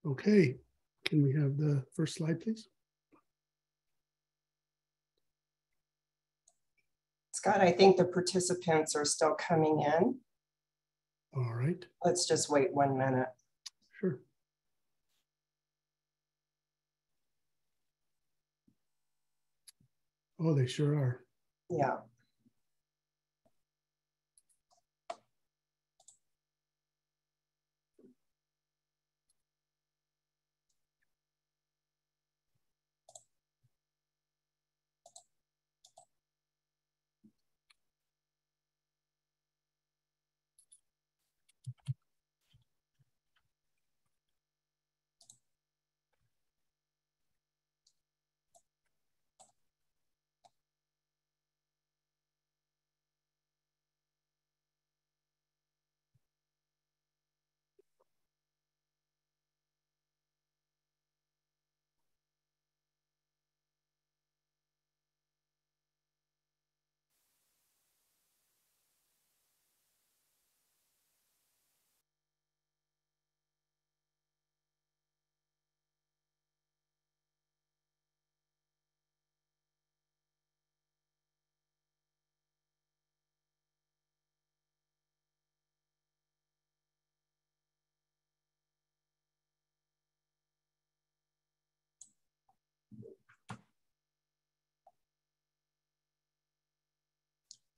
Okay, can we have the first slide, please? Scott, I think the participants are still coming in. All right. Let's just wait 1 minute. Sure. Oh, they sure are. Yeah.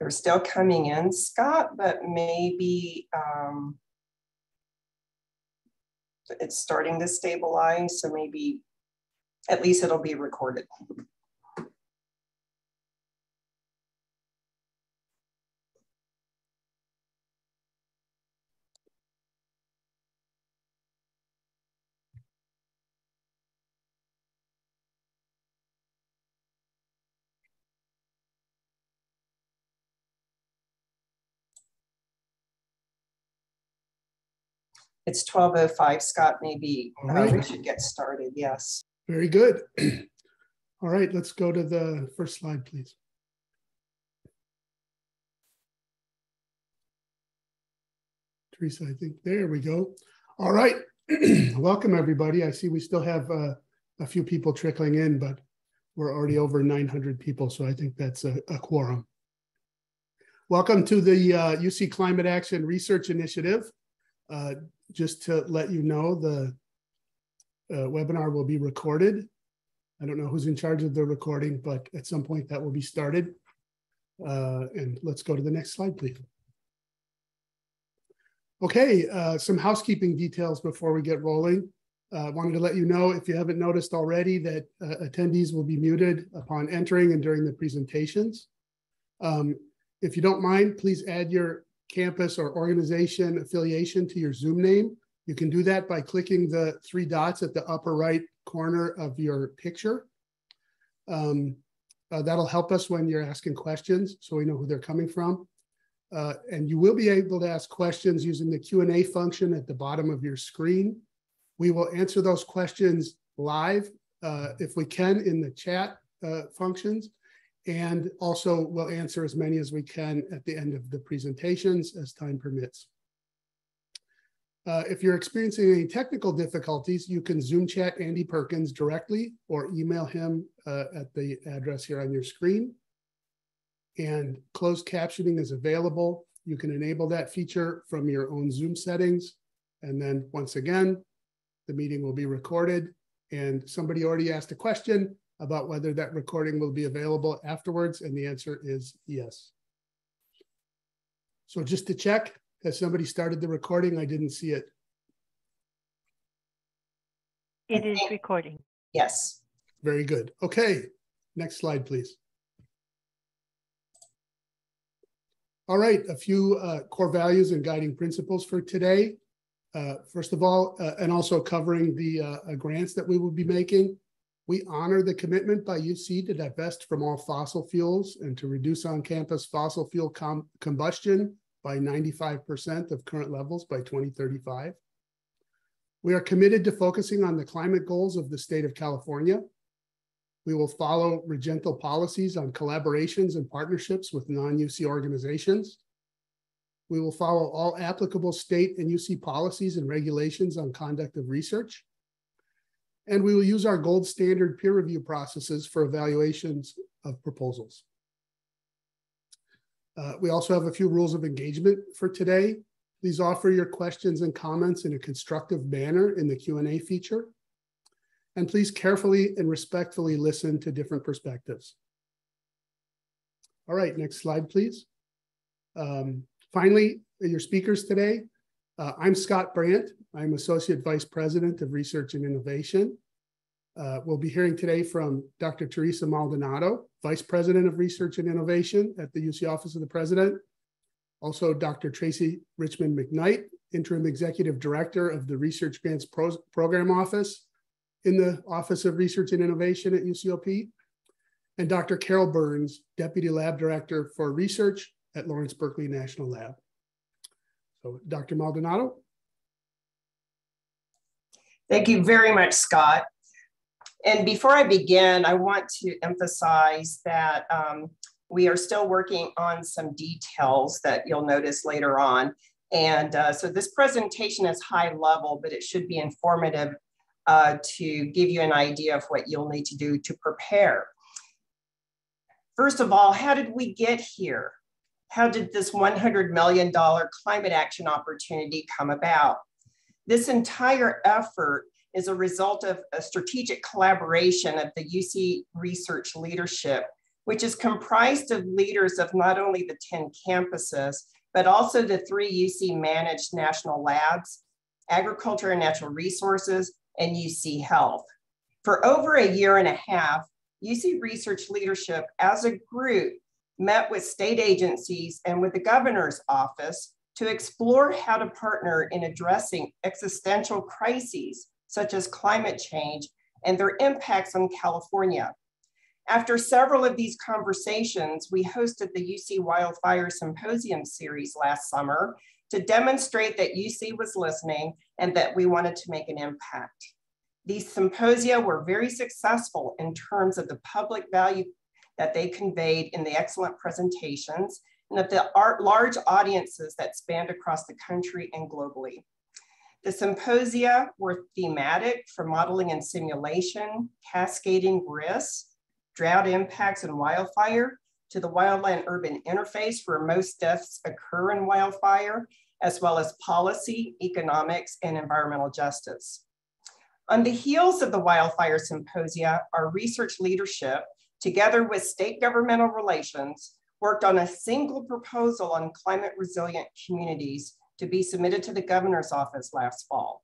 They're still coming in, Scott, but maybe it's starting to stabilize. So maybe at least it'll be recorded. It's 12:05, Scott. Maybe we should get started. Yes. Very good. All right, let's go to the first slide, please. Teresa, I think there we go. All right, welcome everybody. I see we still have a few people trickling in, but we're already over 900 people, so I think that's a quorum. Welcome to the UC Climate Action Research Initiative. Just to let you know, the webinar will be recorded. I don't know who's in charge of the recording, but at some point that will be started. And let's go to the next slide, please. Okay, some housekeeping details before we get rolling. Wanted to let you know, if you haven't noticed already, that attendees will be muted upon entering and during the presentations. If you don't mind, please add your campus or organization affiliation to your Zoom name. You can do that by clicking the 3 dots at the upper right corner of your picture. That'll help us when you're asking questions, so we know who they're coming from. And you will be able to ask questions using the Q&A function at the bottom of your screen. We will answer those questions live, if we can, in the chat functions. And also we'll answer as many as we can at the end of the presentations as time permits. If you're experiencing any technical difficulties, you can Zoom chat Andy Perkins directly or email him at the address here on your screen. And closed captioning is available. You can enable that feature from your own Zoom settings. And then once again, the meeting will be recorded. And somebody already asked a question about whether that recording will be available afterwards, and the answer is yes. So just to check, has somebody started the recording? I didn't see it. It is recording. Yes. Very good. Okay, next slide, please. All right, a few core values and guiding principles for today. First of all, and also covering the grants that we will be making. We honor the commitment by UC to divest from all fossil fuels and to reduce on-campus fossil fuel combustion by 95% of current levels by 2035. We are committed to focusing on the climate goals of the state of California. We will follow Regental policies on collaborations and partnerships with non-UC organizations. We will follow all applicable state and UC policies and regulations on conduct of research. And we will use our gold standard peer review processes for evaluations of proposals. We also have a few rules of engagement for today. Please offer your questions and comments in a constructive manner in the Q&A feature. And please carefully and respectfully listen to different perspectives. All right, next slide, please. Finally, your speakers today. I'm Scott Brandt. I'm Associate Vice President of Research and Innovation. We'll be hearing today from Dr. Teresa Maldonado, Vice President of Research and Innovation at the UC Office of the President. Also, Dr. Tracy Richmond McKnight, Interim Executive Director of the Research Grants Program Office in the Office of Research and Innovation at UCOP. And Dr. Carol Burns, Deputy Lab Director for Research at Lawrence Berkeley National Lab. So, Dr. Maldonado. Thank you very much, Scott. And before I begin, I want to emphasize that we are still working on some details that you'll notice later on. And so this presentation is high level, but it should be informative to give you an idea of what you'll need to do to prepare. First of all, how did we get here? How did this $100 million climate action opportunity come about? This entire effort is a result of a strategic collaboration of the UC research leadership, which is comprised of leaders of not only the 10 campuses, but also the 3 UC managed national labs, Agriculture and Natural Resources, and UC Health. For over a year and a half, UC research leadership as a group met with state agencies and with the governor's office to explore how to partner in addressing existential crises such as climate change and their impacts on California. After several of these conversations, we hosted the UC Wildfire Symposium series last summer to demonstrate that UC was listening and that we wanted to make an impact. These symposia were very successful in terms of the public value that they conveyed in the excellent presentations and of the large audiences that spanned across the country and globally. The symposia were thematic from modeling and simulation, cascading risks, drought impacts and wildfire, to the wildland-urban interface where most deaths occur in wildfire, as well as policy, economics, and environmental justice. On the heels of the wildfire symposia, our research leadership, together with state governmental relations, worked on a single proposal on climate resilient communities to be submitted to the governor's office last fall.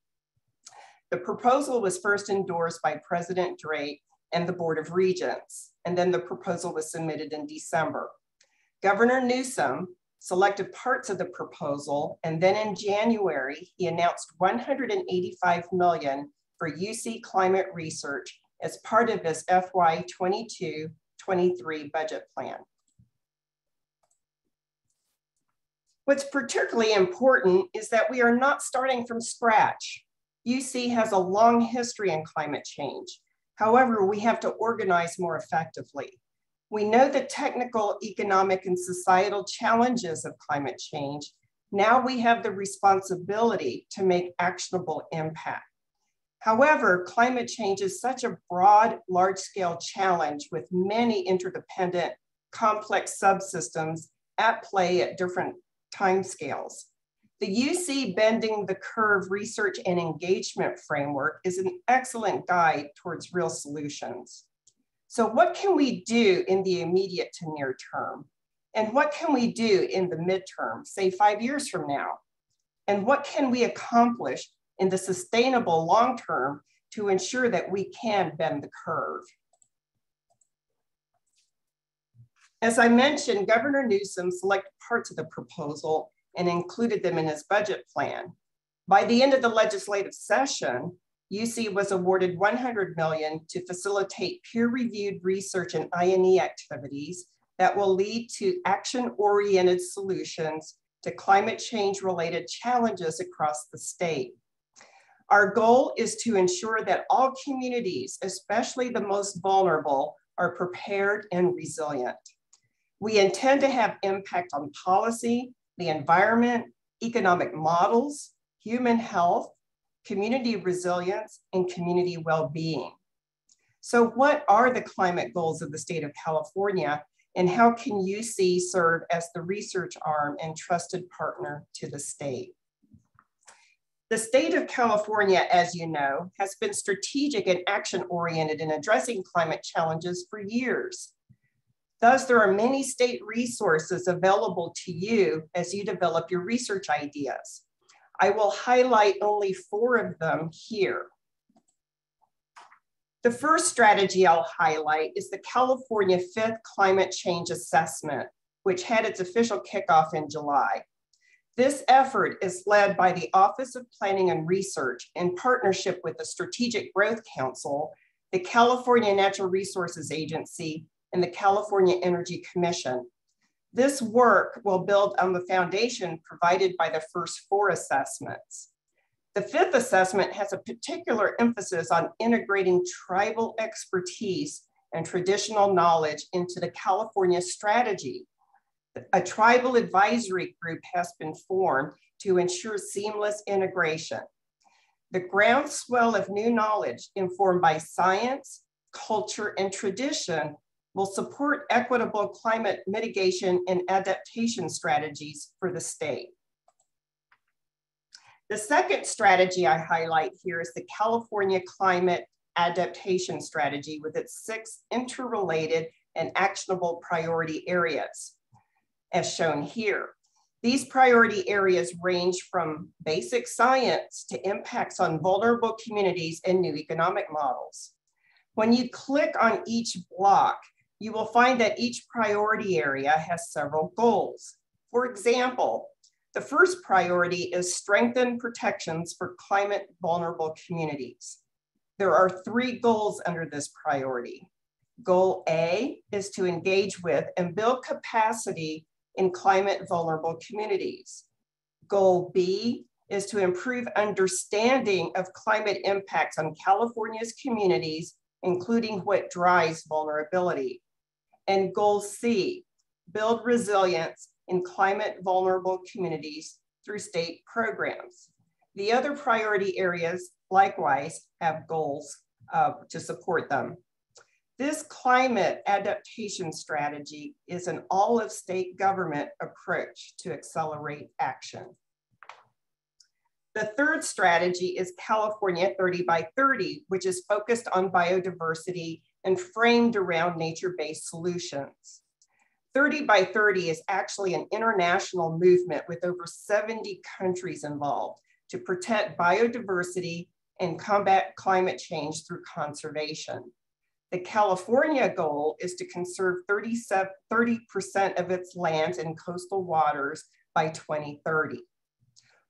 The proposal was first endorsed by President Drake and the Board of Regents, and then the proposal was submitted in December. Governor Newsom selected parts of the proposal, and then in January, he announced $185 million for UC climate research as part of his FY 22-23 budget plan. What's particularly important is that we are not starting from scratch. UC has a long history in climate change. However, we have to organize more effectively. We know the technical, economic, and societal challenges of climate change. Now we have the responsibility to make actionable impact. However, climate change is such a broad, large-scale challenge with many interdependent, complex subsystems at play at different timescales. The UC Bending the Curve Research and Engagement Framework is an excellent guide towards real solutions. So what can we do in the immediate to near term? And what can we do in the midterm, say 5 years from now? And what can we accomplish in the sustainable long term to ensure that we can bend the curve? As I mentioned, Governor Newsom selected parts of the proposal and included them in his budget plan. By the end of the legislative session, UC was awarded $100 million to facilitate peer-reviewed research and I&E activities that will lead to action-oriented solutions to climate change-related challenges across the state. Our goal is to ensure that all communities, especially the most vulnerable, are prepared and resilient. We intend to have impact on policy, the environment, economic models, human health, community resilience, and community well-being. So what are the climate goals of the state of California, and how can UC serve as the research arm and trusted partner to the state? The state of California, as you know, has been strategic and action-oriented in addressing climate challenges for years. Thus, there are many state resources available to you as you develop your research ideas. I will highlight only 4 of them here. The first strategy I'll highlight is the California 5th Climate Change Assessment, which had its official kickoff in July. This effort is led by the Office of Planning and Research in partnership with the Strategic Growth Council, the California Natural Resources Agency, and the California Energy Commission. This work will build on the foundation provided by the first 4 assessments. The 5th assessment has a particular emphasis on integrating tribal expertise and traditional knowledge into the California strategy. A tribal advisory group has been formed to ensure seamless integration. The groundswell of new knowledge informed by science, culture, and tradition will support equitable climate mitigation and adaptation strategies for the state. The second strategy I highlight here is the California Climate Adaptation Strategy with its 6 interrelated and actionable priority areas, as shown here. These priority areas range from basic science to impacts on vulnerable communities and new economic models. When you click on each block, you will find that each priority area has several goals. For example, the first priority is strengthen protections for climate vulnerable communities. There are 3 goals under this priority. Goal A is to engage with and build capacity in climate vulnerable communities. Goal B is to improve understanding of climate impacts on California's communities, including what drives vulnerability. And goal C, build resilience in climate vulnerable communities through state programs. The other priority areas likewise have goals to support them. This climate adaptation strategy is an all of state government approach to accelerate action. The third strategy is California 30 by 30, which is focused on biodiversity and framed around nature-based solutions. 30 by 30 is actually an international movement with over 70 countries involved to protect biodiversity and combat climate change through conservation. The California goal is to conserve 30% of its lands and coastal waters by 2030.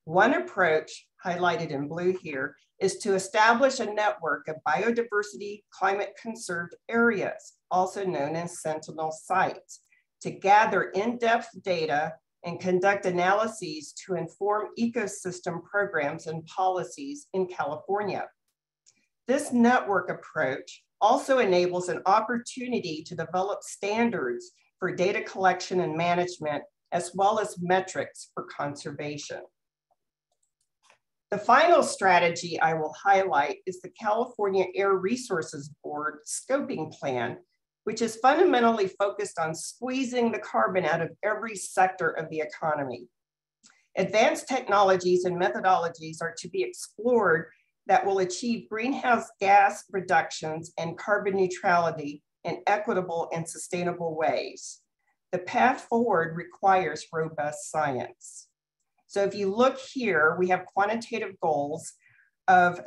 One approach, highlighted in blue here, is to establish a network of biodiversity climate conserved areas, also known as Sentinel sites, to gather in-depth data and conduct analyses to inform ecosystem programs and policies in California. This network approach also enables an opportunity to develop standards for data collection and management, as well as metrics for conservation. The final strategy I will highlight is the California Air Resources Board scoping plan, which is fundamentally focused on squeezing the carbon out of every sector of the economy. Advanced technologies and methodologies are to be explored that will achieve greenhouse gas reductions and carbon neutrality in equitable and sustainable ways. The path forward requires robust science. So if you look here, we have quantitative goals of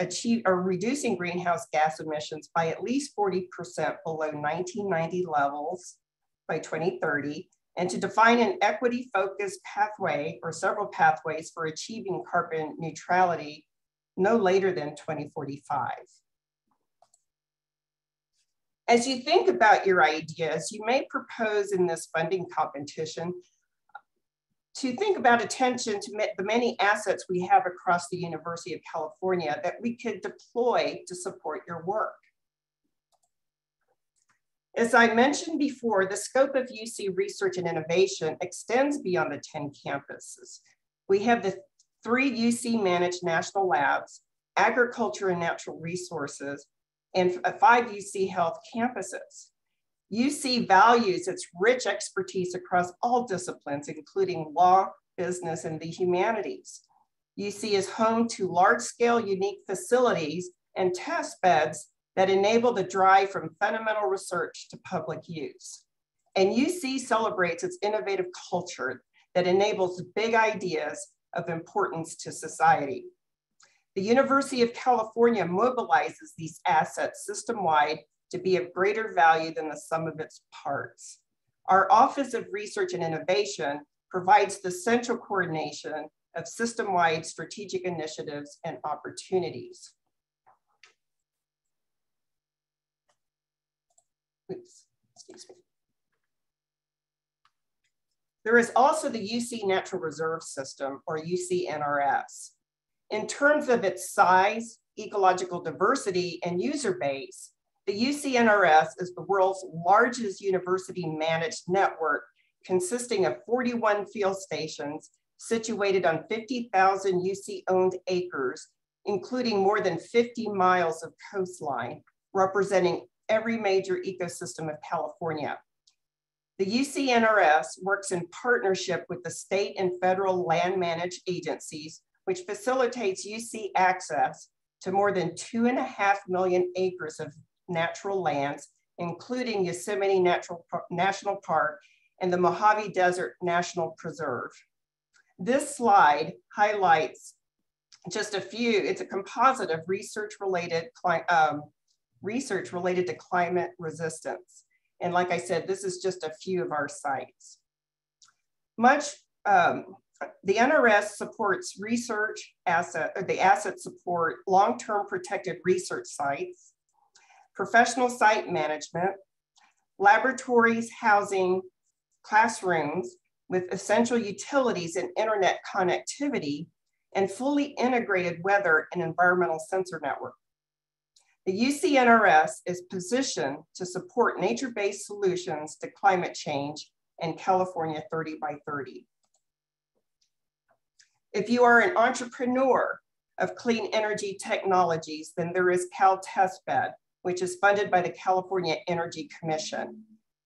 reducing greenhouse gas emissions by at least 40% below 1990 levels by 2030, and to define an equity-focused pathway or several pathways for achieving carbon neutrality no later than 2045. As you think about your ideas, you may propose in this funding competition to think about attention to the many assets we have across the University of California that we could deploy to support your work. As I mentioned before, the scope of UC research and innovation extends beyond the 10 campuses. We have the 3 UC managed national labs, agriculture and natural resources, and 5 UC Health campuses. UC values its rich expertise across all disciplines, including law, business, and the humanities. UC is home to large-scale unique facilities and test beds that enable the drive from fundamental research to public use. And UC celebrates its innovative culture that enables big ideas of importance to society. The University of California mobilizes these assets system-wide to be of greater value than the sum of its parts. Our Office of Research and Innovation provides the central coordination of system-wide strategic initiatives and opportunities. Oops, excuse me. There is also the UC Natural Reserve System, or UC-NRS. In terms of its size, ecological diversity, and user base, the UC-NRS is the world's largest university-managed network, consisting of 41 field stations situated on 50,000 UC-owned acres, including more than 50 miles of coastline, representing every major ecosystem of California. The UC-NRS works in partnership with the state and federal land managed agencies, which facilitates UC access to more than 2.5 million acres of natural lands, including Yosemite National Park and the Mojave Desert National Preserve. This slide highlights just a few. It's a composite of research related to climate resistance. And like I said, this is just a few of our sites. The NRS supports the assets support long-term protected research sites, professional site management, laboratories, housing, classrooms with essential utilities and internet connectivity, and fully integrated weather and environmental sensor network. The UC-NRS is positioned to support nature-based solutions to climate change and California 30 by 30. If you are an entrepreneur of clean energy technologies, then there is Cal Testbed, which is funded by the California Energy Commission.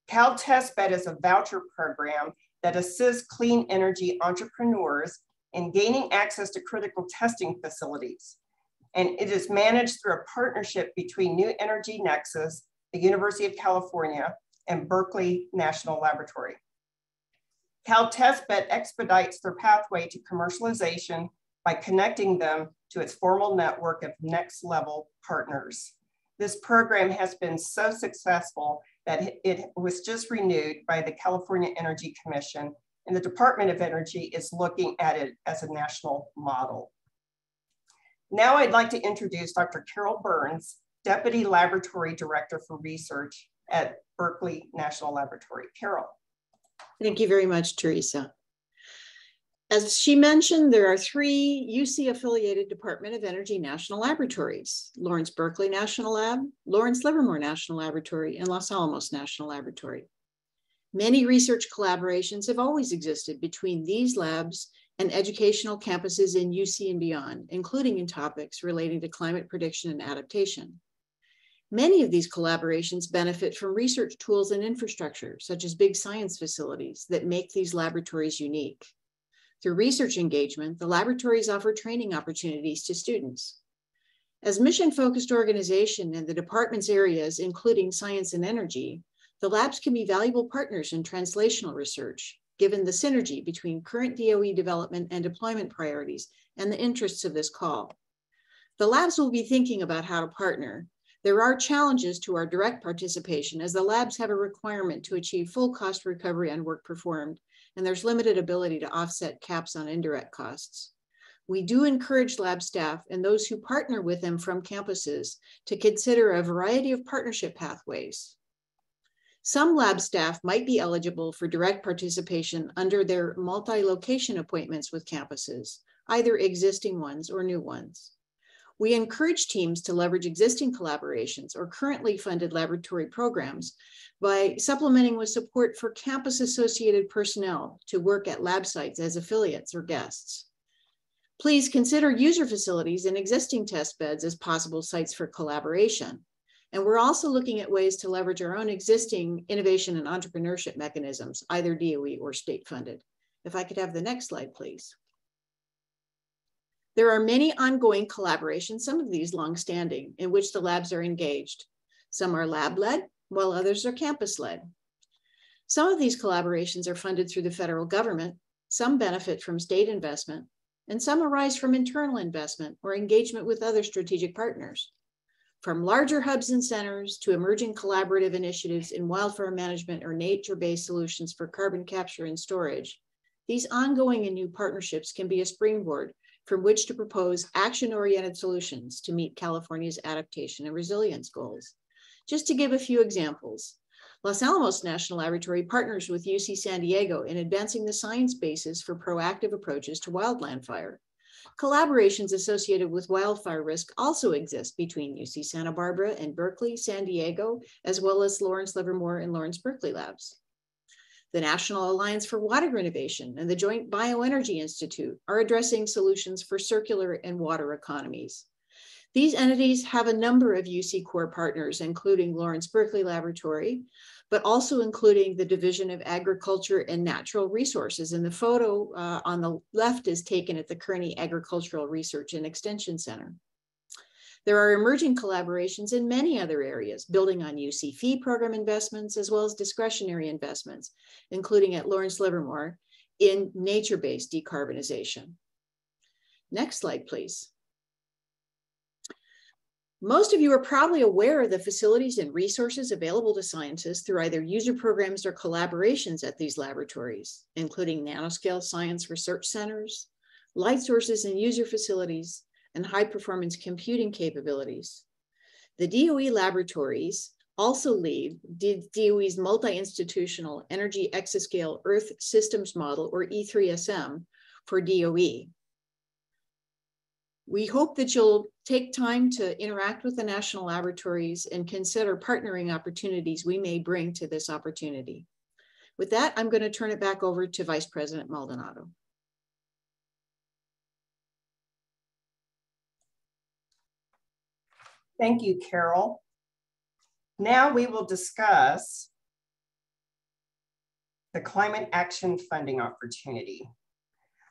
Cal Testbed is a voucher program that assists clean energy entrepreneurs in gaining access to critical testing facilities. And it is managed through a partnership between New Energy Nexus, the University of California, and Berkeley National Laboratory. Cal Testbed expedites their pathway to commercialization by connecting them to its formal network of next level partners. This program has been so successful that it was just renewed by the California Energy Commission, and the Department of Energy is looking at it as a national model. Now I'd like to introduce Dr. Carol Burns, Deputy Laboratory Director for Research at Berkeley National Laboratory. Carol. Thank you very much, Teresa. As she mentioned, there are 3 UC-affiliated Department of Energy national laboratories: Lawrence Berkeley National Lab, Lawrence Livermore National Laboratory, and Los Alamos National Laboratory. Many research collaborations have always existed between these labs and educational campuses in UC and beyond, including in topics relating to climate prediction and adaptation. Many of these collaborations benefit from research tools and infrastructure, such as big science facilities, that make these laboratories unique. Through research engagement, the laboratories offer training opportunities to students. As mission-focused organization in the department's areas, including science and energy, the labs can be valuable partners in translational research, given the synergy between current DOE development and deployment priorities and the interests of this call. The labs will be thinking about how to partner. There are challenges to our direct participation, as the labs have a requirement to achieve full cost recovery on work performed, and there's limited ability to offset caps on indirect costs. We do encourage lab staff and those who partner with them from campuses to consider a variety of partnership pathways. Some lab staff might be eligible for direct participation under their multi-location appointments with campuses, either existing ones or new ones. We encourage teams to leverage existing collaborations or currently funded laboratory programs by supplementing with support for campus-associated personnel to work at lab sites as affiliates or guests. Please consider user facilities and existing test beds as possible sites for collaboration. And we're also looking at ways to leverage our own existing innovation and entrepreneurship mechanisms, either DOE or state funded. If I could have the next slide, please. There are many ongoing collaborations, some of these longstanding, in which the labs are engaged. Some are lab-led, while others are campus-led. Some of these collaborations are funded through the federal government, some benefit from state investment, and some arise from internal investment or engagement with other strategic partners. From larger hubs and centers to emerging collaborative initiatives in wildfire management or nature-based solutions for carbon capture and storage, these ongoing and new partnerships can be a springboard from which to propose action-oriented solutions to meet California's adaptation and resilience goals. Just to give a few examples, Los Alamos National Laboratory partners with UC San Diego in advancing the science basis for proactive approaches to wildland fire. Collaborations associated with wildfire risk also exist between UC Santa Barbara and Berkeley, San Diego, as well as Lawrence Livermore and Lawrence Berkeley labs. The National Alliance for Water Renovation and the Joint Bioenergy Institute are addressing solutions for circular and water economies. These entities have a number of UC core partners, including Lawrence Berkeley Laboratory, but also including the Division of Agriculture and Natural Resources. And the photo on the left is taken at the Kearney Agricultural Research and Extension Center. There are emerging collaborations in many other areas, building on UC fee program investments, as well as discretionary investments, including at Lawrence Livermore in nature-based decarbonization. Next slide, please. Most of you are probably aware of the facilities and resources available to scientists through either user programs or collaborations at these laboratories, including nanoscale science research centers, light sources and user facilities, and high-performance computing capabilities. The DOE laboratories also lead DOE's multi-institutional energy exascale Earth Systems Model, or E3SM, for DOE. We hope that you'll take time to interact with the national laboratories and consider partnering opportunities we may bring to this opportunity. With that, I'm going to turn it back over to Vice President Maldonado. Thank you, Carol. Now we will discuss the climate action funding opportunity.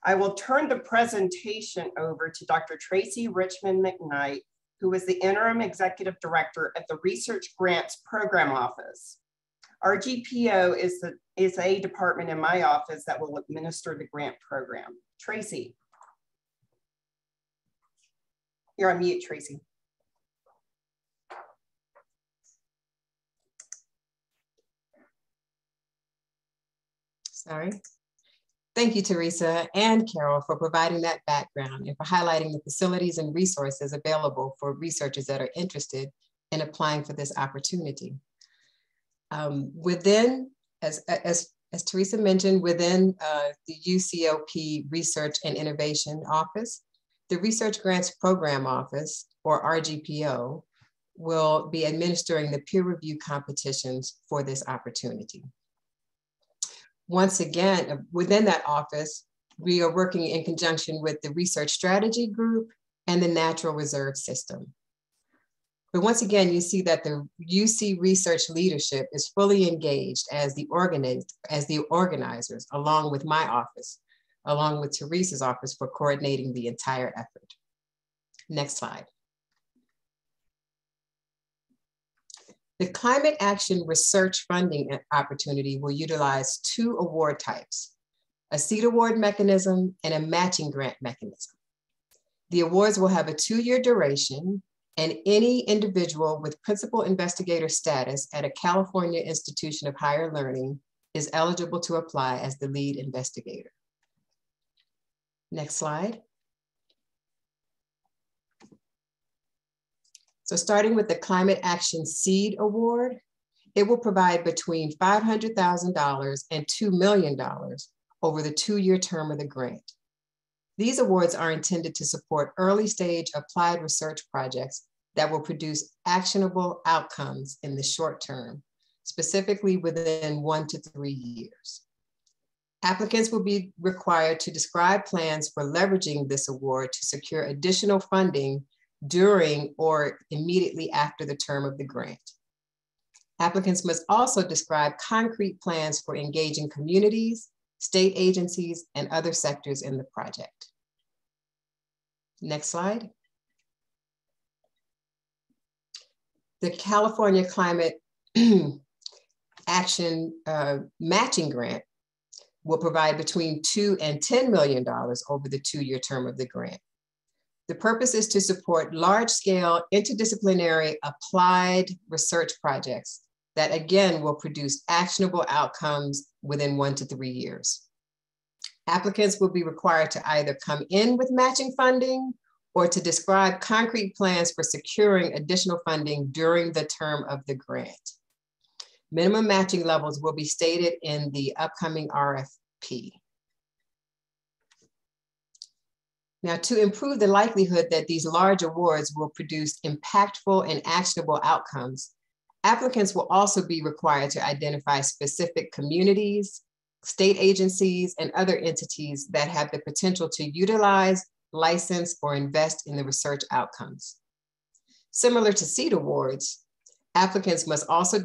I will turn the presentation over to Dr. Tracy Richmond McKnight, who is the Interim Executive Director at the Research Grants Program Office. RGPO is a department in my office that will administer the grant program. Tracy. You're on mute, Tracy. Sorry. Thank you, Teresa and Carol, for providing that background and for highlighting the facilities and resources available for researchers that are interested in applying for this opportunity. As Teresa mentioned, within the UCOP Research and Innovation Office, the Research Grants Program Office, or RGPO, will be administering the peer review competitions for this opportunity. Once again, within that office, we are working in conjunction with the Research Strategy Group and the Natural Reserve System. But once again, you see that the UC research leadership is fully engaged as the organizers, along with my office, along with Teresa's office, for coordinating the entire effort. Next slide. The Climate Action Research Funding opportunity will utilize two award types, a seed award mechanism and a matching grant mechanism. The awards will have a 2-year duration, and any individual with principal investigator status at a California institution of higher learning is eligible to apply as the lead investigator. Next slide. So starting with the Climate Action Seed Award, it will provide between $500,000 and $2 million over the 2-year term of the grant. These awards are intended to support early stage applied research projects that will produce actionable outcomes in the short term, specifically within 1 to 3 years. Applicants will be required to describe plans for leveraging this award to secure additional funding during or immediately after the term of the grant. Applicants must also describe concrete plans for engaging communities, state agencies, and other sectors in the project. Next slide. The California Climate Action Matching Grant will provide between $2 and $10 million over the 2-year term of the grant. The purpose is to support large-scale interdisciplinary applied research projects that again will produce actionable outcomes within 1 to 3 years. Applicants will be required to either come in with matching funding or to describe concrete plans for securing additional funding during the term of the grant. Minimum matching levels will be stated in the upcoming RFP. Now, to improve the likelihood that these large awards will produce impactful and actionable outcomes, applicants will also be required to identify specific communities, state agencies, and other entities that have the potential to utilize, license, or invest in the research outcomes. Similar to SEED awards, applicants must also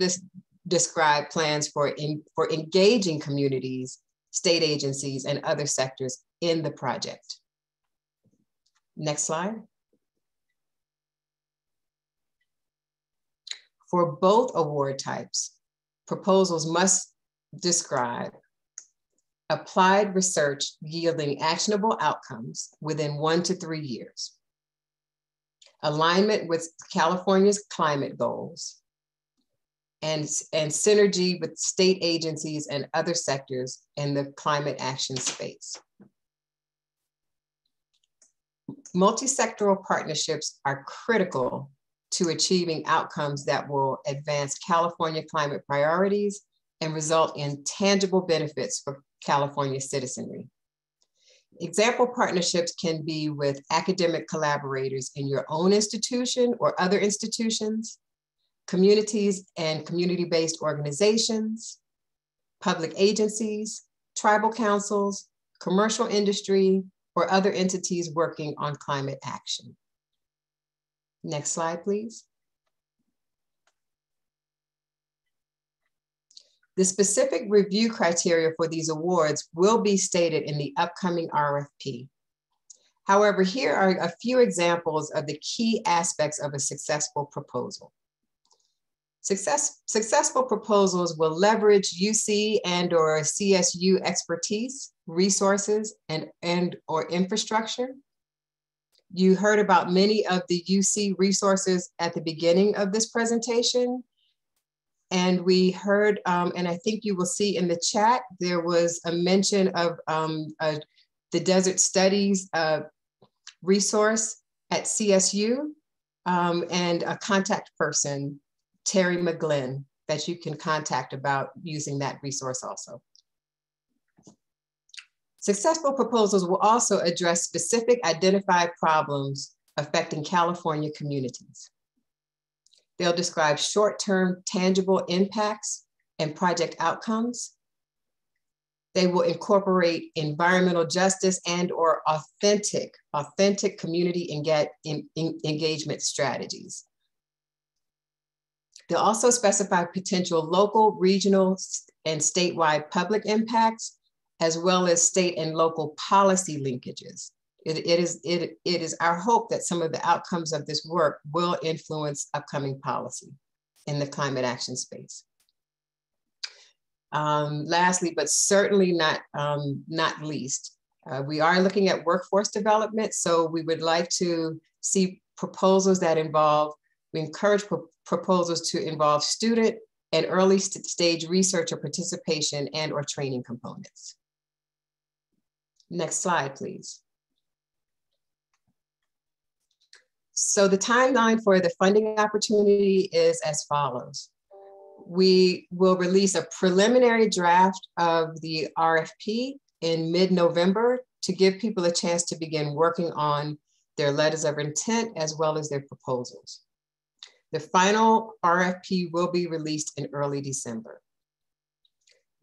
describe plans for engaging communities, state agencies, and other sectors in the project. Next slide. For both award types, proposals must describe applied research yielding actionable outcomes within 1 to 3 years, alignment with California's climate goals, and synergy with state agencies and other sectors in the climate action space. Multi-sectoral partnerships are critical to achieving outcomes that will advance California climate priorities and result in tangible benefits for California citizenry. Example partnerships can be with academic collaborators in your own institution or other institutions, communities and community-based organizations, public agencies, tribal councils, commercial industry, or other entities working on climate action. Next slide, please. The specific review criteria for these awards will be stated in the upcoming RFP. However, here are a few examples of the key aspects of a successful proposal. Successful proposals will leverage UC and/or CSU expertise, resources, and/or infrastructure. You heard about many of the UC resources at the beginning of this presentation. And we heard, and I think you will see in the chat, there was a mention of the Desert Studies resource at CSU and a contact person, Terry McGlynn, that you can contact about using that resource also. Successful proposals will also address specific identified problems affecting California communities. They'll describe short-term tangible impacts and project outcomes. They will incorporate environmental justice and/or authentic community engagement strategies. They'll also specify potential local, regional, and statewide public impacts, as well as state and local policy linkages. It is our hope that some of the outcomes of this work will influence upcoming policy in the climate action space. Lastly, but certainly not least, we are looking at workforce development. So we would like to see proposals that involve, we encourage proposals to involve student and early stage researcher participation and/or training components. Next slide, please. So the timeline for the funding opportunity is as follows. We will release a preliminary draft of the RFP in mid-November to give people a chance to begin working on their letters of intent as well as their proposals. The final RFP will be released in early December.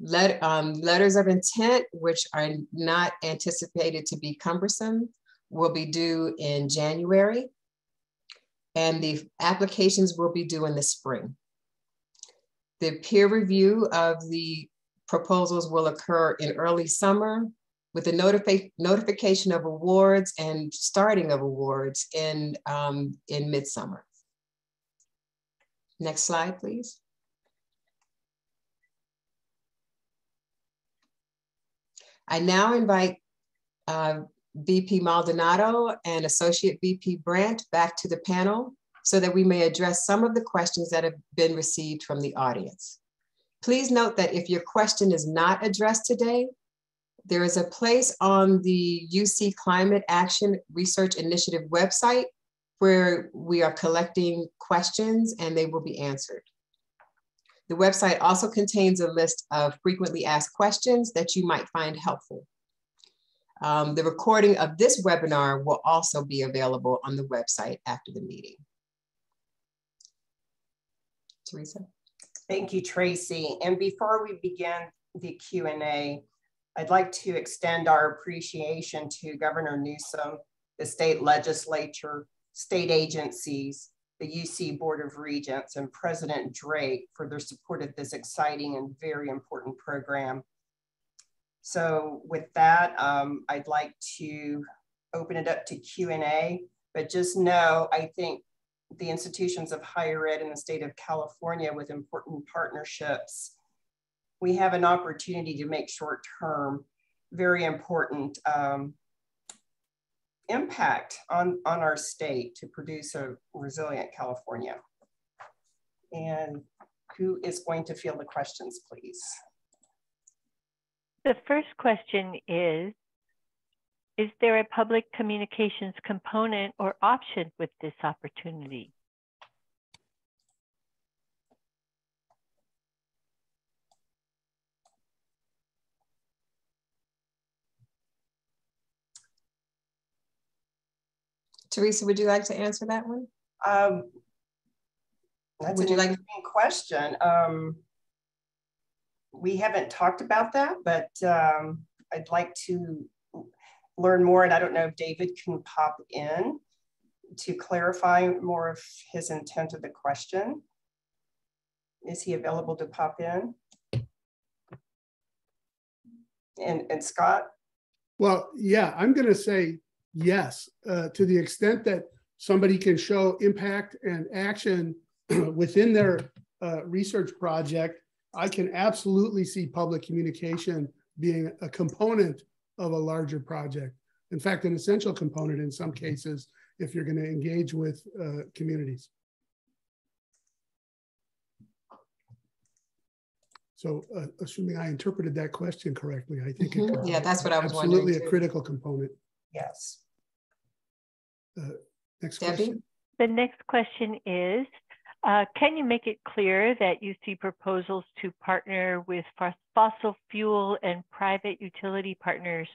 Letters of intent, which are not anticipated to be cumbersome, will be due in January, and the applications will be due in the spring. The peer review of the proposals will occur in early summer, with the notification of awards and starting of awards in midsummer. Next slide, please. I now invite VP Maldonado and Associate VP Brandt back to the panel so that we may address some of the questions that have been received from the audience. Please note that if your question is not addressed today, there is a place on the UC Climate Action Research Initiative website where we are collecting questions and they will be answered. The website also contains a list of frequently asked questions that you might find helpful. The recording of this webinar will also be available on the website after the meeting. Teresa. Thank you, Tracy. And before we begin the Q&A, I'd like to extend our appreciation to Governor Newsom, the state legislature, state agencies, the UC Board of Regents, and President Drake for their support of this exciting and very important program. So with that, I'd like to open it up to Q&A, but just know, I think the institutions of higher ed in the state of California with important partnerships, we have an opportunity to make short-term, very important impact on our state to produce a resilient California. And who is going to field the questions, please? The first question is there a public communications component or option with this opportunity? Teresa, would you like to answer that one? That's an interesting question. We haven't talked about that, but I'd like to learn more. And I don't know if David can pop in to clarify more of his intent of the question. Is he available to pop in? And Scott? Well, yeah, I'm going to say yes, to the extent that somebody can show impact and action within their research project. I can absolutely see public communication being a component of a larger project. In fact, an essential component in some cases, if you're going to engage with communities. So assuming I interpreted that question correctly, I think it could yeah, that's what I was wondering. Absolutely a critical component. Yes. Next Debbie? question. The next question is, can you make it clear that you see proposals to partner with fossil fuel and private utility partners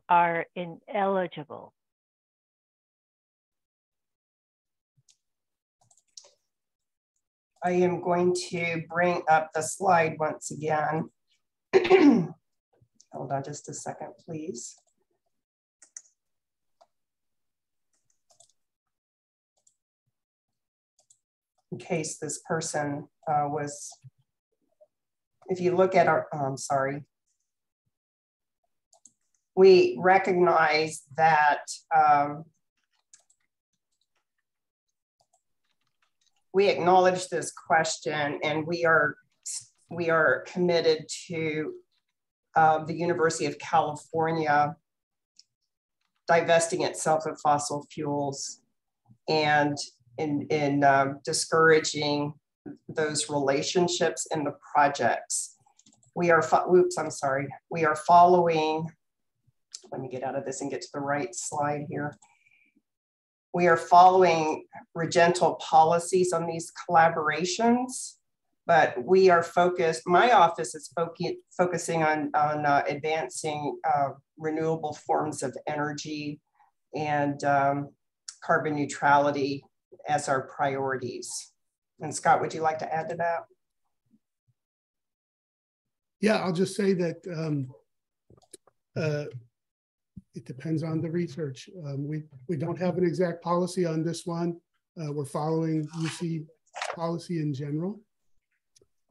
are ineligible? I am going to bring up the slide once again. Hold on just a second, please. In case this person was, if you look at our, sorry. We recognize that we acknowledge this question, and we are committed to the University of California divesting itself of fossil fuels and in discouraging those relationships in the projects. We are, we are following, let me get out of this and get to the right slide here. We are following Regental policies on these collaborations, but we are focused, my office is focusing on advancing renewable forms of energy and carbon neutrality as our priorities. And Scott, would you like to add to that? Yeah, I'll just say that it depends on the research. We don't have an exact policy on this one. We're following UC policy in general.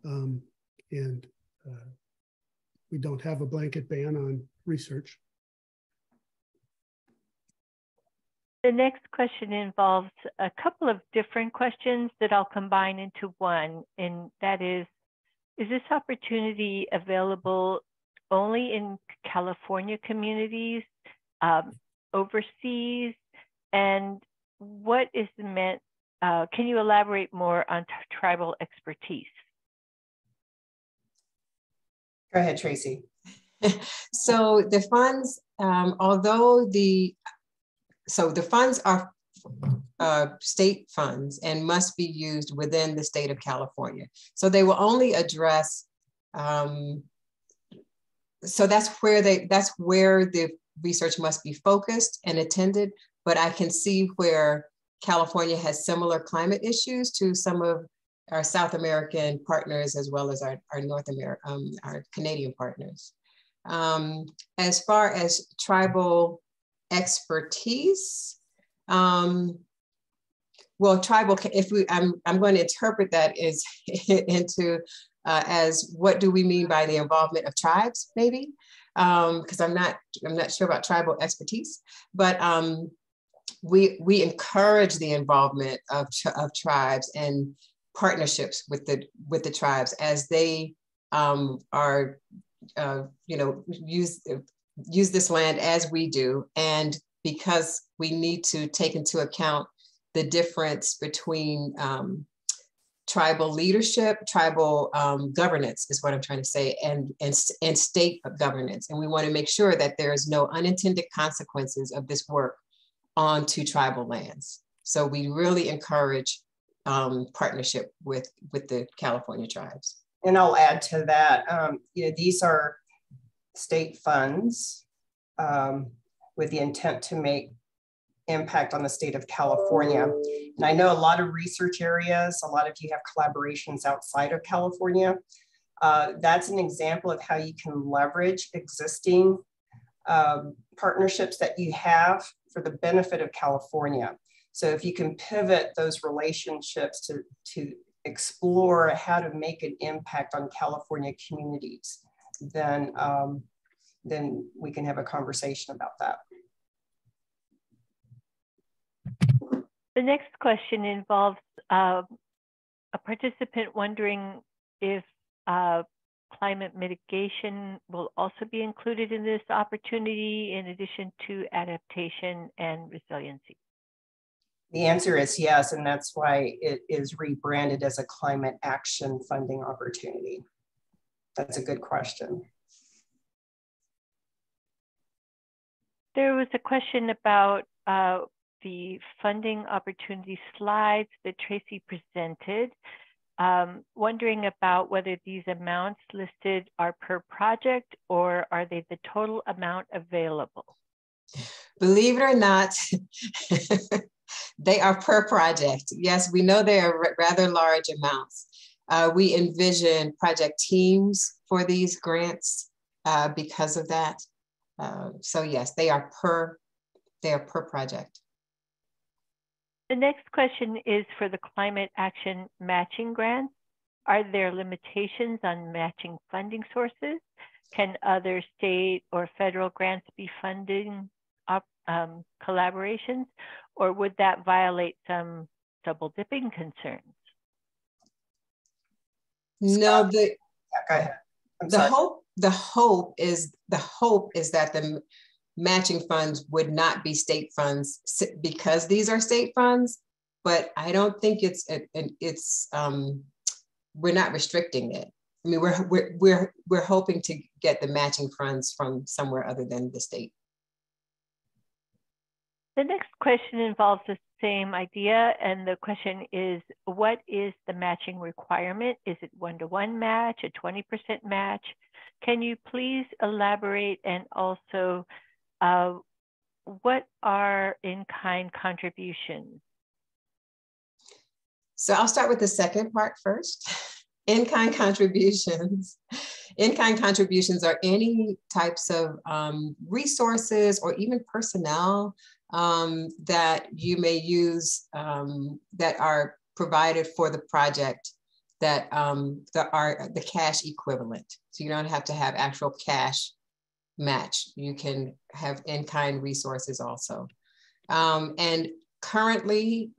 And we don't have a blanket ban on research. The next question involves a couple of different questions that I'll combine into one, and that is this opportunity available only in California communities, overseas, and what is meant, can you elaborate more on tribal expertise? Go ahead, Tracy. So the funds, although the funds are state funds and must be used within the state of California. So they will only address, so that's where the research must be focused and attended, but I can see where California has similar climate issues to some of our South American partners, as well as our our Canadian partners. As far as tribal expertise, well, tribal, I'm going to interpret that as as what do we mean by the involvement of tribes, maybe, because I'm not sure about tribal expertise, but we encourage the involvement of tribes and partnerships with the tribes as they are use this land as we do, and because we need to take into account the difference between tribal leadership, tribal governance is what I'm trying to say, and state governance, and we want to make sure that there is no unintended consequences of this work onto tribal lands. So we really encourage partnership with the California tribes. And I'll add to that, these are state funds with the intent to make impact on the state of California. And I know a lot of research areas, a lot of you have collaborations outside of California. That's an example of how you can leverage existing partnerships that you have for the benefit of California. So if you can pivot those relationships to explore how to make an impact on California communities, then we can have a conversation about that. The next question involves a participant wondering if climate mitigation will also be included in this opportunity in addition to adaptation and resiliency. The answer is yes, and that's why it is rebranded as a climate action funding opportunity. That's a good question. There was a question about the funding opportunity slides that Tracy presented, wondering about whether these amounts listed are per project or are they the total amount available? Believe it or not, they are per project. Yes, we know they are rather large amounts. We envision project teams for these grants because of that. So yes, they are per project. The next question is for the climate action matching grants. Are there limitations on matching funding sources? Can other state or federal grants be funding collaborations, or would that violate some double dipping concerns? No, go ahead. The hope is that the matching funds would not be state funds because these are state funds, but I don't think we're not restricting it. I mean, we're hoping to get the matching funds from somewhere other than the state. The next question involves the same idea, and the question is, what is the matching requirement? Is it 1-to-1 match, a 20% match? Can you please elaborate, and also what are in-kind contributions? So I'll start with the second part first. In-kind contributions In-kind contributions are any types of resources or even personnel that you may use that are provided for the project that are the cash equivalent. So you don't have to have actual cash match. You can have in-kind resources also. And currently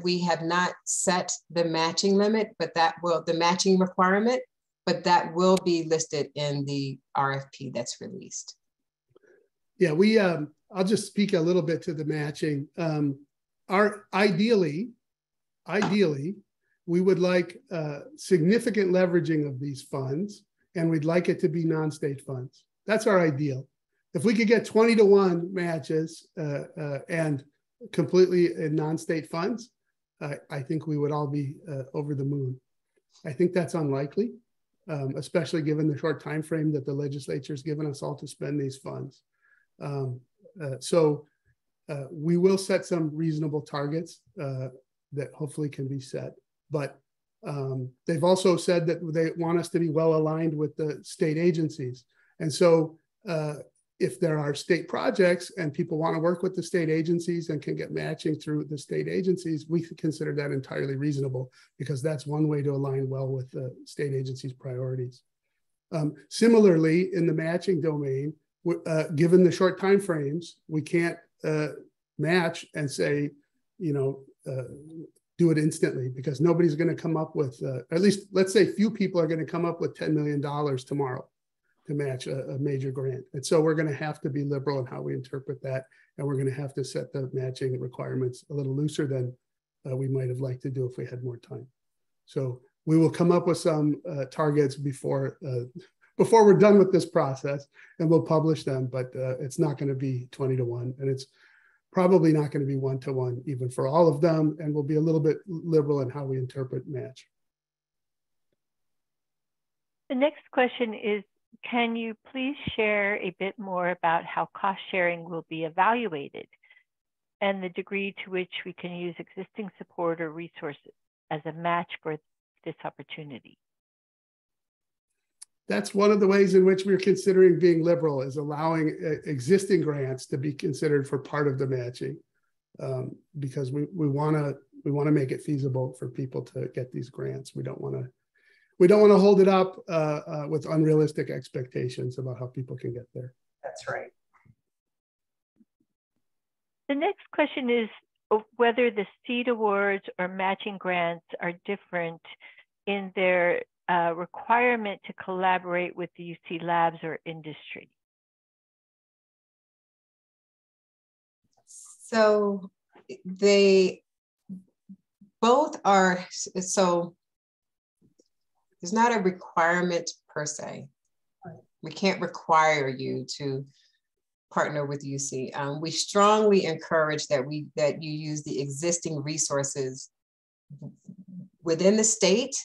we have not set the matching limit, but the matching requirement, but that will be listed in the RFP that's released. Yeah, I'll just speak a little bit to the matching. Ideally, we would like significant leveraging of these funds, and we'd like it to be non-state funds. That's our ideal. If we could get 20-to-1 matches and completely in non-state funds, I think we would all be over the moon. I think that's unlikely, especially given the short time frame that the legislature has given us all to spend these funds. So we will set some reasonable targets that hopefully can be set. But they've also said that they want us to be well aligned with the state agencies. And so if there are state projects and people want to work with the state agencies and can get matching through the state agencies, we consider that entirely reasonable, because that's one way to align well with the state agencies' priorities. Similarly, in the matching domain, given the short time frames, we can't match and say, do it instantly, because nobody's going to come up with, at least let's say few people are going to come up with $10 million tomorrow to match a major grant. And so we're going to have to be liberal in how we interpret that. And we're going to have to set the matching requirements a little looser than we might have liked to do if we had more time. So we will come up with some targets before we're done with this process, and we'll publish them, but it's not going to be 20-to-1, and it's probably not going to be 1-to-1 even for all of them, and we'll be a little bit liberal in how we interpret match. The next question is, can you please share a bit more about how cost sharing will be evaluated and the degree to which we can use existing support or resources as a match for this opportunity? That's one of the ways in which we're considering being liberal, is allowing existing grants to be considered for part of the matching, because we want to make it feasible for people to get these grants. We don't want to hold it up with unrealistic expectations about how people can get there. That's right. The next question is whether the seed awards or matching grants are different in their requirement to collaborate with the UC labs or industry. So they both are, so there's not a requirement per se. We can't require you to partner with UC. We strongly encourage that you use the existing resources within the state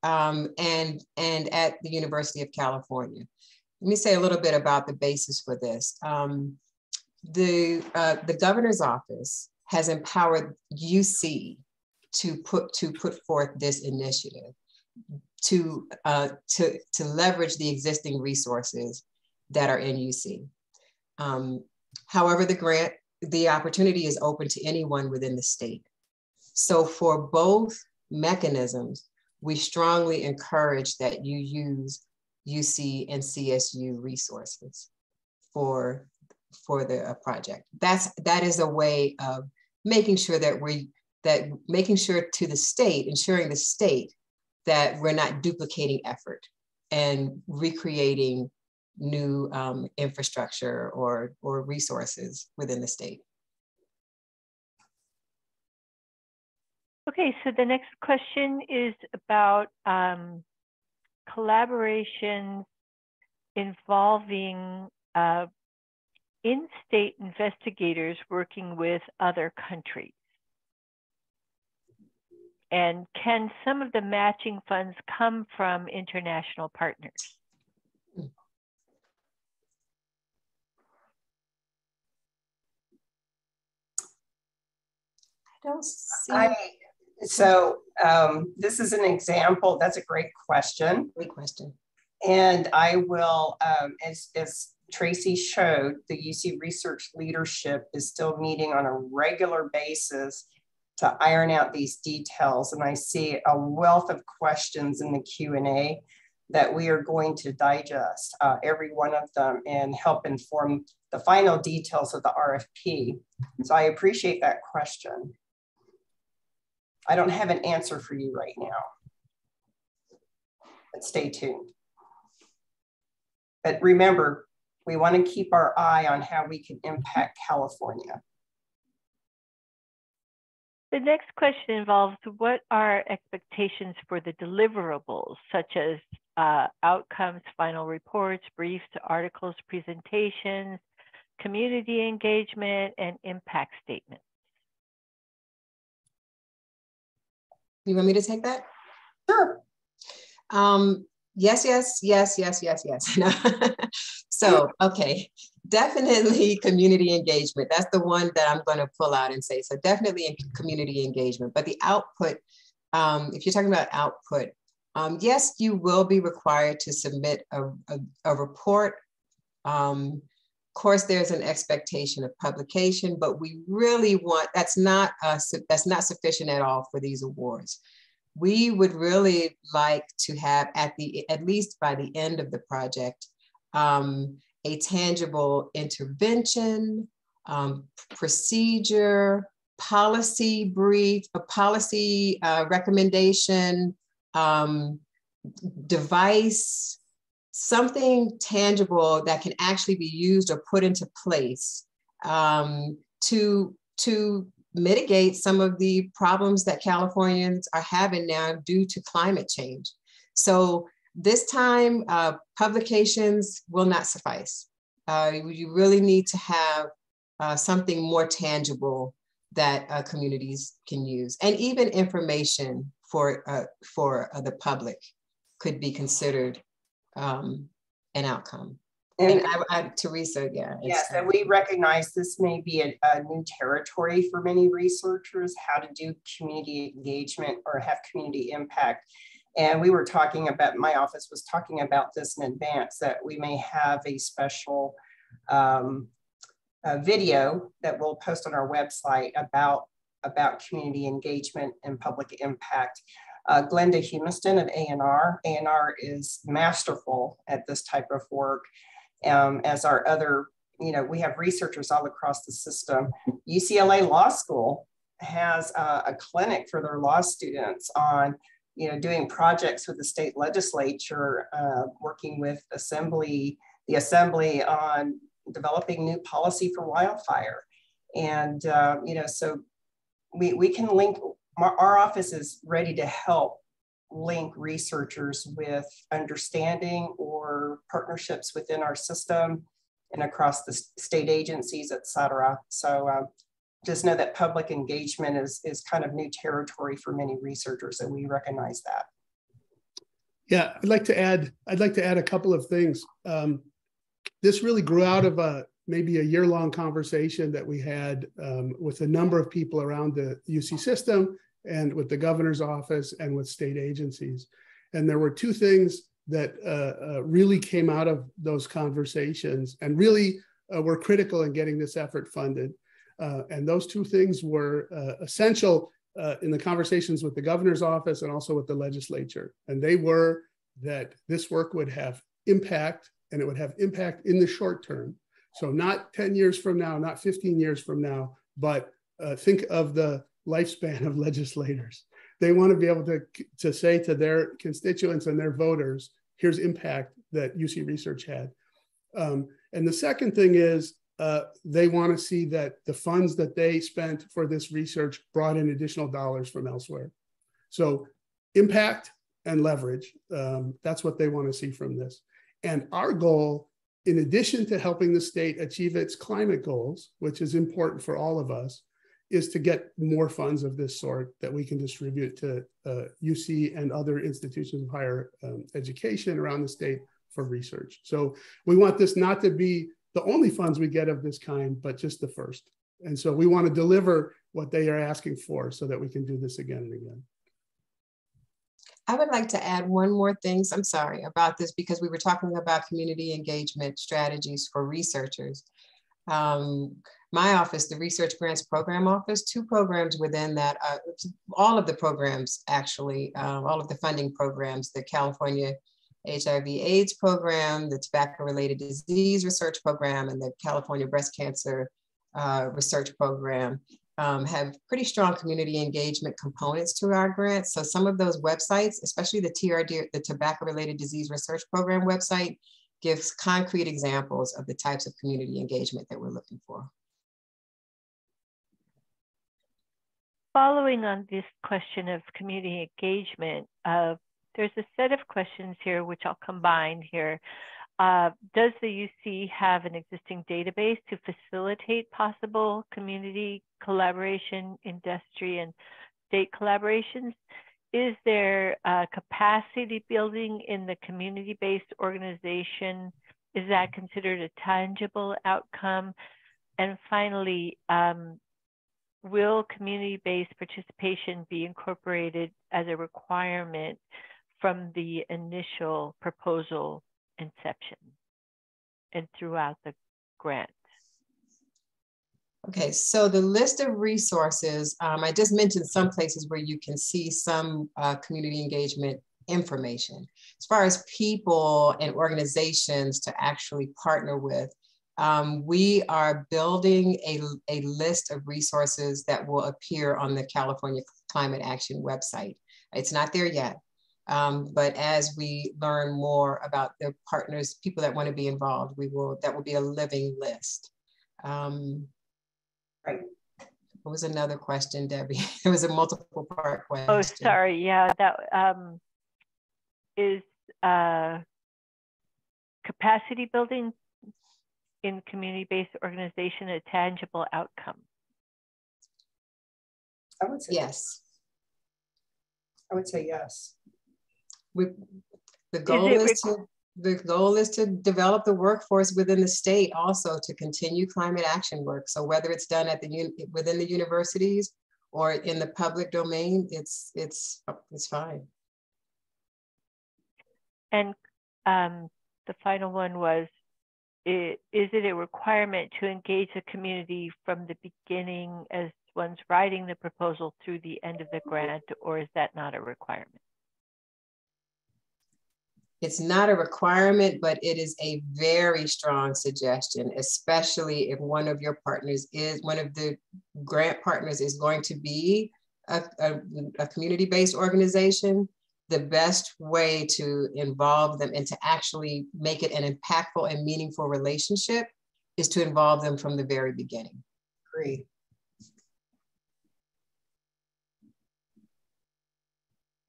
and at the University of California. Let me say a little bit about the basis for this. The governor's office has empowered UC to put forth this initiative to leverage the existing resources that are in UC. However, the opportunity is open to anyone within the state. So for both mechanisms, we strongly encourage that you use UC and CSU resources for the project. That is a way of making sure to the state, ensuring the state that we're not duplicating effort and recreating new infrastructure or resources within the state. Okay, so the next question is about collaboration involving in-state investigators working with other countries. And can some of the matching funds come from international partners? I don't see. So this is an example. That's a great question. Great question. And I will, as Tracy showed, the UC Research leadership is still meeting on a regular basis to iron out these details. And I see a wealth of questions in the Q&A that we are going to digest, every one of them, and help inform the final details of the RFP. So I appreciate that question. I don't have an answer for you right now, but stay tuned. But remember, we want to keep our eye on how we can impact California. The next question involves what are expectations for the deliverables, such as outcomes, final reports, briefs, articles, presentations, community engagement, and impact statements. You want me to take that? Sure. Yes, yes, yes, yes, yes, yes. So, okay, definitely community engagement. That's the one that I'm going to pull out and say. So definitely community engagement. But the output, if you're talking about output, yes, you will be required to submit a report. Of course, there's an expectation of publication, but we really want, that's not sufficient at all for these awards. We would really like to have at least by the end of the project, a tangible intervention, procedure, policy brief, a policy recommendation, device, something tangible that can actually be used or put into place to mitigate some of the problems that Californians are having now due to climate change. So this time, publications will not suffice. You really need to have something more tangible that communities can use. And even information for the public could be considered an outcome. And Teresa, yeah. Yes, and we recognize this may be a new territory for many researchers, how to do community engagement or have community impact. And we were talking about, my office was talking about this in advance, that we may have a special video that we'll post on our website about community engagement and public impact. Glenda Humiston of A&R. A&R is masterful at this type of work. As our other, we have researchers all across the system. UCLA Law School has a clinic for their law students on, doing projects with the state legislature, working with the assembly on developing new policy for wildfire. And, so we can link, our office is ready to help link researchers with understanding or partnerships within our system and across the state agencies, et cetera. So just know that public engagement is kind of new territory for many researchers, and we recognize that. Yeah, I'd like to add a couple of things. This really grew out of maybe a year-long conversation that we had with a number of people around the UC system and with the governor's office and with state agencies. And there were two things that really came out of those conversations and really were critical in getting this effort funded. And those two things were essential in the conversations with the governor's office and also with the legislature. And they were that this work would have impact, and it would have impact in the short term. So not 10 years from now, not 15 years from now, but think of the lifespan of legislators. They want to be able to say to their constituents and their voters, here's impact that UC Research had. And the second thing is they want to see that the funds that they spent for this research brought in additional dollars from elsewhere. So impact and leverage, that's what they want to see from this. And our goal, in addition to helping the state achieve its climate goals, which is important for all of us, is to get more funds of this sort that we can distribute to UC and other institutions of higher education around the state for research. So we want this not to be the only funds we get of this kind, but just the first. And so we want to deliver what they are asking for so that we can do this again and again. I would like to add one more thing, I'm sorry, about this, because we were talking about community engagement strategies for researchers. My office, the Research Grants Program Office, 2 programs within that, all of the programs actually, all of the funding programs, the California HIV/AIDS program, the Tobacco-Related Disease Research Program, and the California Breast Cancer Research Program have pretty strong community engagement components to our grants. So some of those websites, especially the TRD, the Tobacco-Related Disease Research Program website, gives concrete examples of the types of community engagement that we're looking for. Following on this question of community engagement, there's a set of questions here which I'll combine here. Does the UC have an existing database to facilitate possible community collaboration, industry, and state collaborations? Is there capacity building in the community-based organization? Is that considered a tangible outcome? And finally, will community-based participation be incorporated as a requirement from the initial proposal inception and throughout the grant? Okay, so the list of resources, I just mentioned some places where you can see some community engagement information. As far as people and organizations to actually partner with, we are building a list of resources that will appear on the California Climate Action website. It's not there yet, but as we learn more about the partners, people that want to be involved, that will be a living list. Right. What was another question, Debbie? It was a multiple part question. Oh, sorry. Yeah, that is capacity building in community-based organization a tangible outcome? I would say yes. I would say yes. The goal is to develop the workforce within the state also to continue climate action work. So whether it's done at within the universities or in the public domain, it's fine. And the final one was, is it a requirement to engage the community from the beginning as one's writing the proposal through the end of the grant, or is that not a requirement? It's not a requirement, but it is a very strong suggestion, especially if one of the grant partners is going to be a community-based organization. The best way to involve them and to actually make it an impactful and meaningful relationship is to involve them from the very beginning. Agree.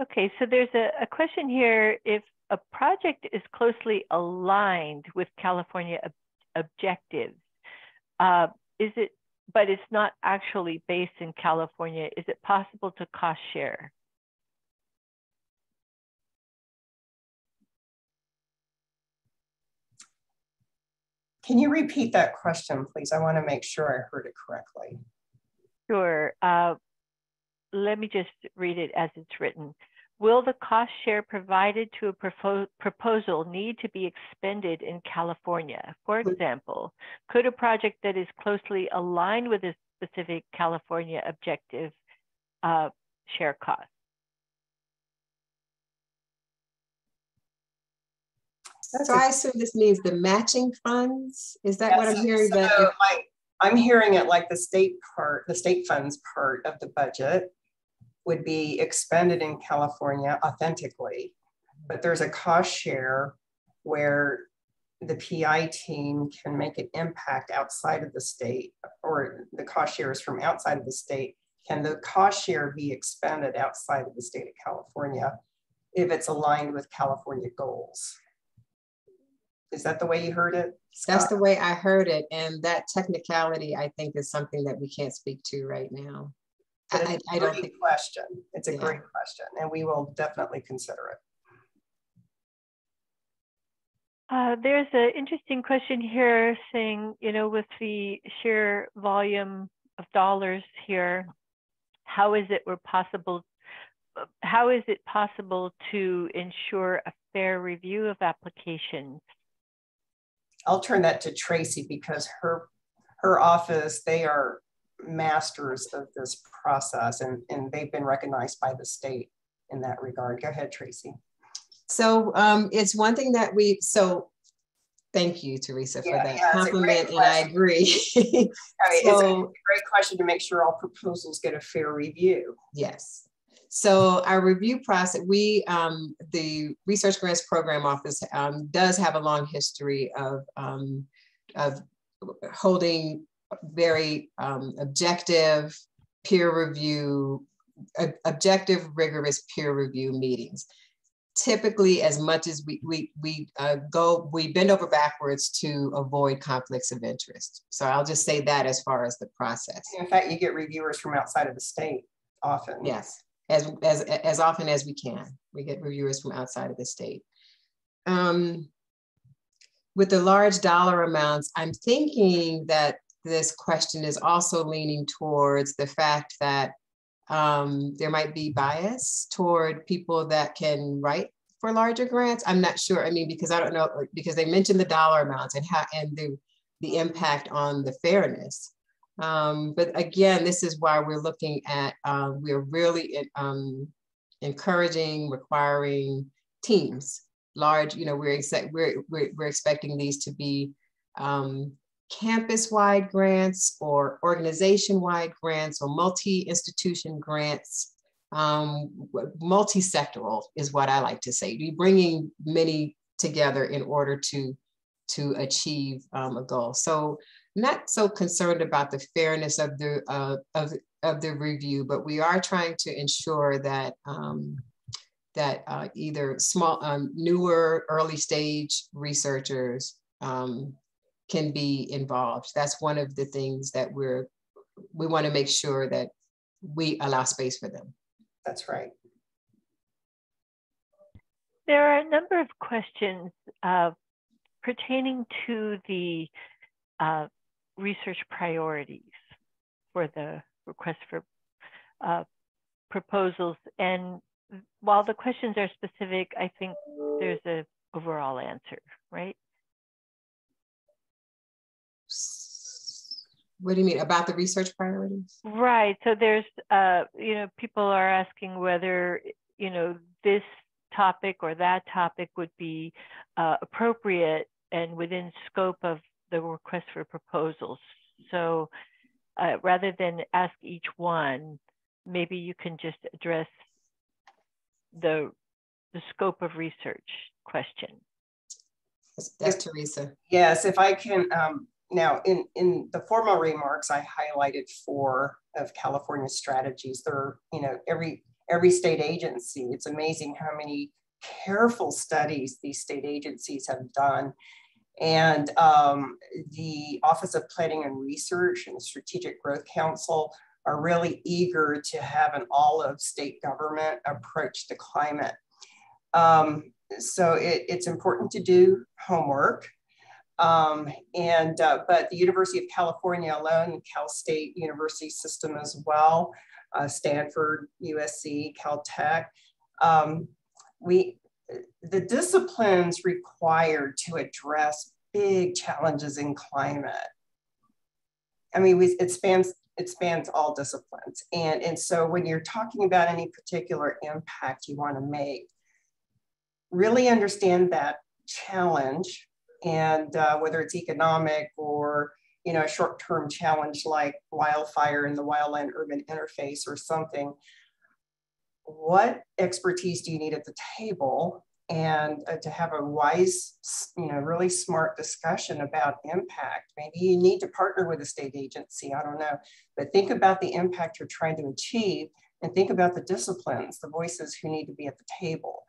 Okay, so there's a question here. If a project is closely aligned with California objectives, but it's not actually based in California, is it possible to cost share? Can you repeat that question, please? I want to make sure I heard it correctly. Sure. Let me just read it as it's written. Will the cost share provided to a proposal need to be expended in California? For example, could a project that is closely aligned with a specific California objective share costs? So I assume this means the matching funds. Is that what I'm hearing? So I'm hearing it like the state funds part of the budget would be expended in California authentically, but there's a cost share where the PI team can make an impact outside of the state, or the cost share is from outside of the state. Can the cost share be expended outside of the state of California if it's aligned with California goals? Is that the way you heard it, Scott? That's the way I heard it. And that technicality, I think, is something that we can't speak to right now. I don't think question. It's a great question, and we will definitely consider it. There's an interesting question here saying, with the sheer volume of dollars here, how is it possible how is it possible to ensure a fair review of applications? I'll turn that to Tracy because her office, they are masters of this process and they've been recognized by the state in that regard. Go ahead, Tracy. So it's one thing that thank you, Teresa, for that compliment, and I agree. I mean, it's a great question to make sure all proposals get a fair review. Yes. So our review process, the Research Grants Program Office does have a long history of holding very objective, rigorous peer review meetings. Typically, as much as we bend over backwards to avoid conflicts of interest. So I'll just say that as far as the process. In fact, you get reviewers from outside of the state often. Yes, as often as we can. We get reviewers from outside of the state. With the large dollar amounts, I'm thinking that this question is also leaning towards the fact that there might be bias toward people that can write for larger grants. I'm not sure. I mean, because I don't know, because they mentioned the dollar amounts and the impact on the fairness. But again, this is why we're looking at, we're really encouraging, requiring teams, large, we're expecting these to be campus-wide grants or organization-wide grants or multi-institution grants. Multi-sectoral is what I like to say. You're bringing many together in order to achieve a goal. So I'm not so concerned about the fairness of the review, but we are trying to ensure that either small, newer, early stage researchers can be involved. That's one of the things that we want to make sure that we allow space for them. That's right. There are a number of questions pertaining to the research priorities for the request for proposals. And while the questions are specific, I think there's an overall answer, right? What do you mean about the research priorities? Right. So there's, people are asking whether, this topic or that topic would be appropriate and within scope of the request for proposals. So rather than ask each one, maybe you can just address the scope of research question. That's Teresa. Yes, if I can. Now, in the formal remarks, I highlighted 4 of California's strategies. There are, every state agency, it's amazing how many careful studies these state agencies have done. And the Office of Planning and Research and the Strategic Growth Council are really eager to have an all-of-state government approach to climate. So it's important to do homework. But the University of California alone, Cal State University system as well, Stanford, USC, Caltech, the disciplines required to address big challenges in climate. I mean, it spans all disciplines. And so when you're talking about any particular impact you want to make, really understand that challenge, and whether it's economic or a short-term challenge like wildfire in the wildland-urban interface or something, what expertise do you need at the table, and to have a wise, really smart discussion about impact. Maybe you need to partner with a state agency, I don't know, but think about the impact you're trying to achieve and think about the disciplines, the voices who need to be at the table.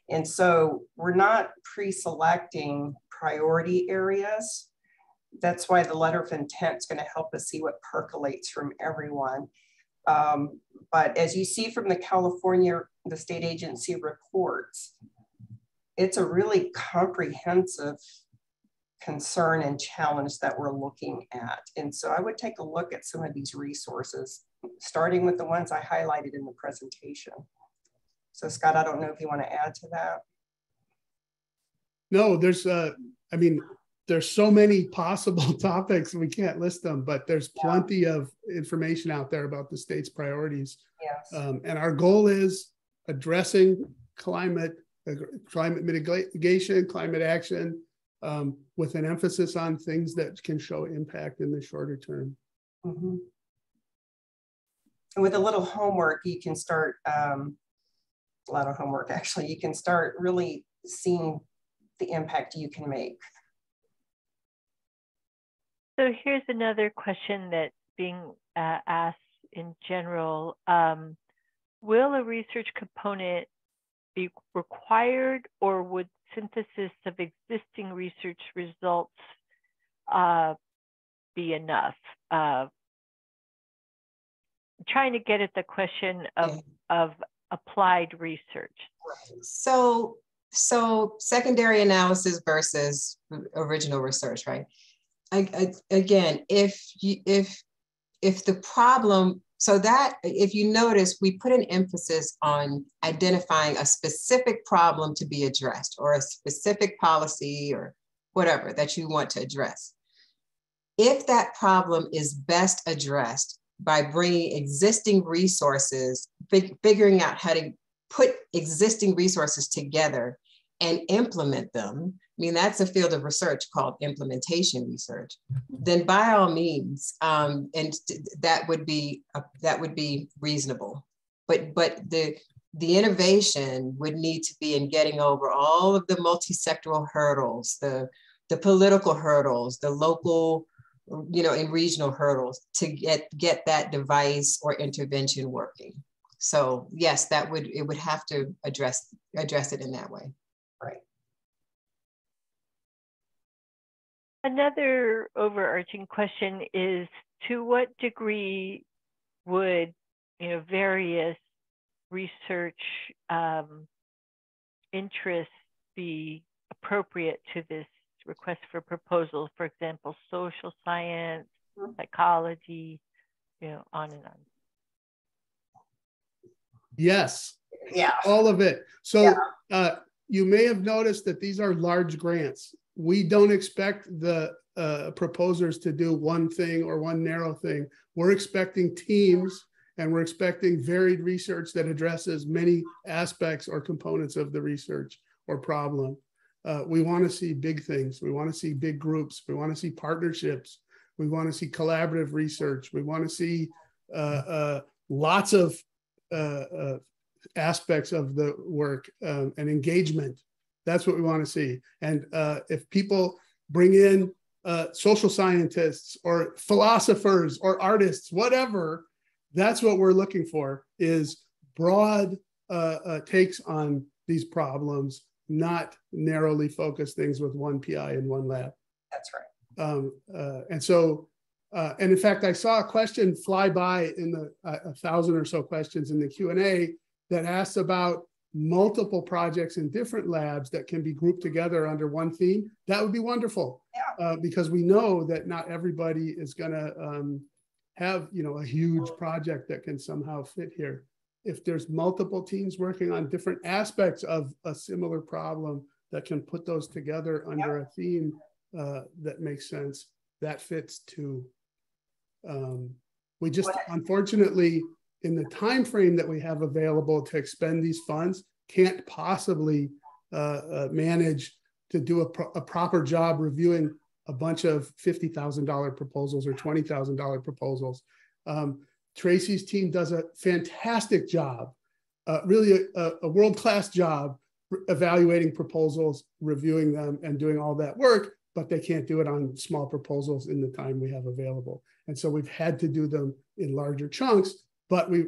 And so we're not pre-selecting priority areas. That's why the letter of intent is going to help us see what percolates from everyone. But as you see from the state agency reports, it's a really comprehensive concern and challenge that we're looking at. And so I would take a look at some of these resources, starting with the ones I highlighted in the presentation. So Scott, I don't know if you want to add to that. No, there's, I mean, there's so many possible topics, we can't list them, but there's plenty of information out there about the state's priorities. Yes. And our goal is addressing climate mitigation, climate action, with an emphasis on things that can show impact in the shorter term. Mm-hmm. And with a little homework, you can start, a lot of homework actually, you can start really seeing the impact you can make. So here's another question that's being asked in general. Will a research component be required, or would synthesis of existing research results be enough? I'm trying to get at the question of applied research. So secondary analysis versus original research, right? Again, if the problem, so that if you notice, we put an emphasis on identifying a specific problem to be addressed, or a specific policy or whatever that you want to address. If that problem is best addressed by bringing existing resources, figuring out how to put existing resources together and implement them, I mean, that's a field of research called implementation research, then by all means, and that would be reasonable. But the innovation would need to be in getting over all of the multi-sectoral hurdles, the political hurdles, the local, and regional hurdles to get that device or intervention working. So yes, it would have to address it in that way. Right. Another overarching question is, to what degree would various research interests be appropriate to this request for proposal? For example, social science, psychology, on and on. Yes. Yeah. All of it. So you may have noticed that these are large grants. We don't expect the proposers to do one thing or one narrow thing. We're expecting teams, and we're expecting varied research that addresses many aspects or components of the research or problem. We want to see big things. We want to see big groups. We want to see partnerships. We want to see collaborative research. We want to see lots of aspects of the work and engagement. That's what we want to see. And if people bring in social scientists or philosophers or artists, whatever, that's what we're looking for, is broad takes on these problems, not narrowly focused things with one PI in one lab. That's right. And in fact, I saw a question fly by in the 1,000 or so questions in the Q&A that asks about multiple projects in different labs that can be grouped together under one theme. That would be wonderful, because we know that not everybody is going to have a huge project that can somehow fit here. If there's multiple teams working on different aspects of a similar problem that can put those together under a theme that makes sense, that fits too. We just, unfortunately, in the time frame that we have available to expend these funds, can't possibly manage to do a proper job reviewing a bunch of $50,000 proposals or $20,000 proposals. Tracy's team does a fantastic job, really a world-class job evaluating proposals, reviewing them, and doing all that work, but they can't do it on small proposals in the time we have available. And so we've had to do them in larger chunks, but we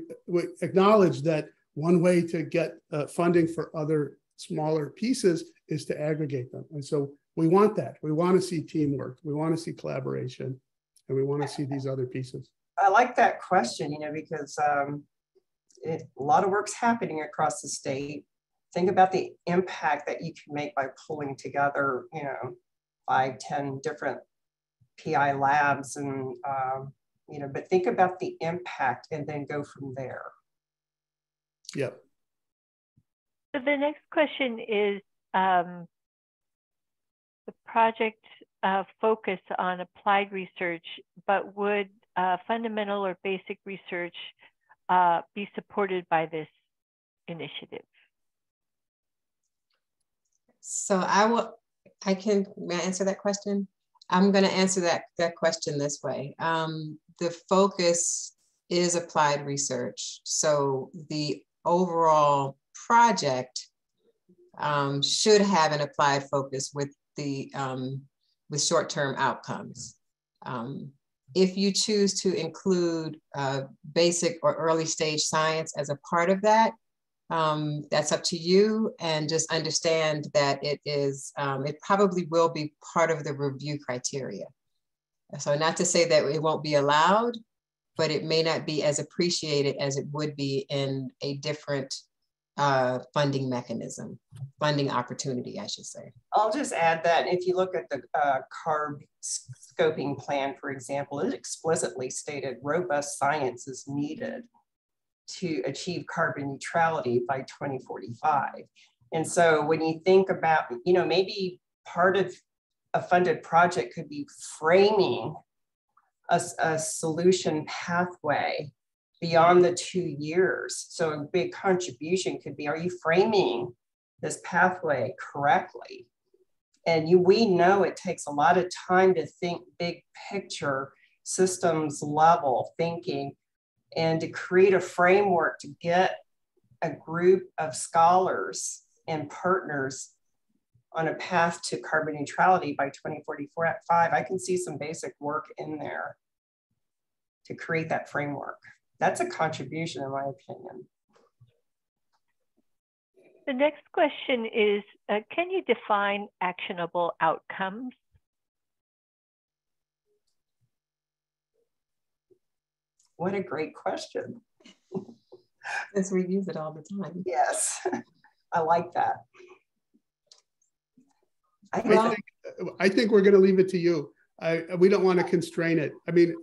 acknowledge that one way to get funding for other smaller pieces is to aggregate them. And so we want that. We want to see teamwork. We want to see collaboration, and we want to see these other pieces. I like that question, because a lot of work's happening across the state. Think about the impact that you can make by pulling together, 5, 10 different PI labs, and but think about the impact and then go from there. Yep. So the next question is the project focus on applied research, but would fundamental or basic research be supported by this initiative? So I can, may I answer that question? I'm going to answer that question this way. The focus is applied research. So the overall project should have an applied focus with the with short-term outcomes. If you choose to include basic or early stage science as a part of that, that's up to you, and just understand that it is, it probably will be part of the review criteria. So not to say that it won't be allowed, but it may not be as appreciated as it would be in a different funding mechanism, funding opportunity, I should say. I'll just add that if you look at the CARB scoping plan, for example, it explicitly stated robust science is needed to achieve carbon neutrality by 2045. And so when you think about, you know, maybe part of a funded project could be framing a solution pathway beyond the 2 years. So a big contribution could be, are you framing this pathway correctly? And we know it takes a lot of time to think big picture, systems level thinking, and to create a framework to get a group of scholars and partners on a path to carbon neutrality by 2044 at 5. I can see some basic work in there to create that framework. That's a contribution, in my opinion. The next question is, can you define actionable outcomes? What a great question. Since we use it all the time. Yes, I like that. I think we're going to leave it to you. We don't want to constrain it. I mean,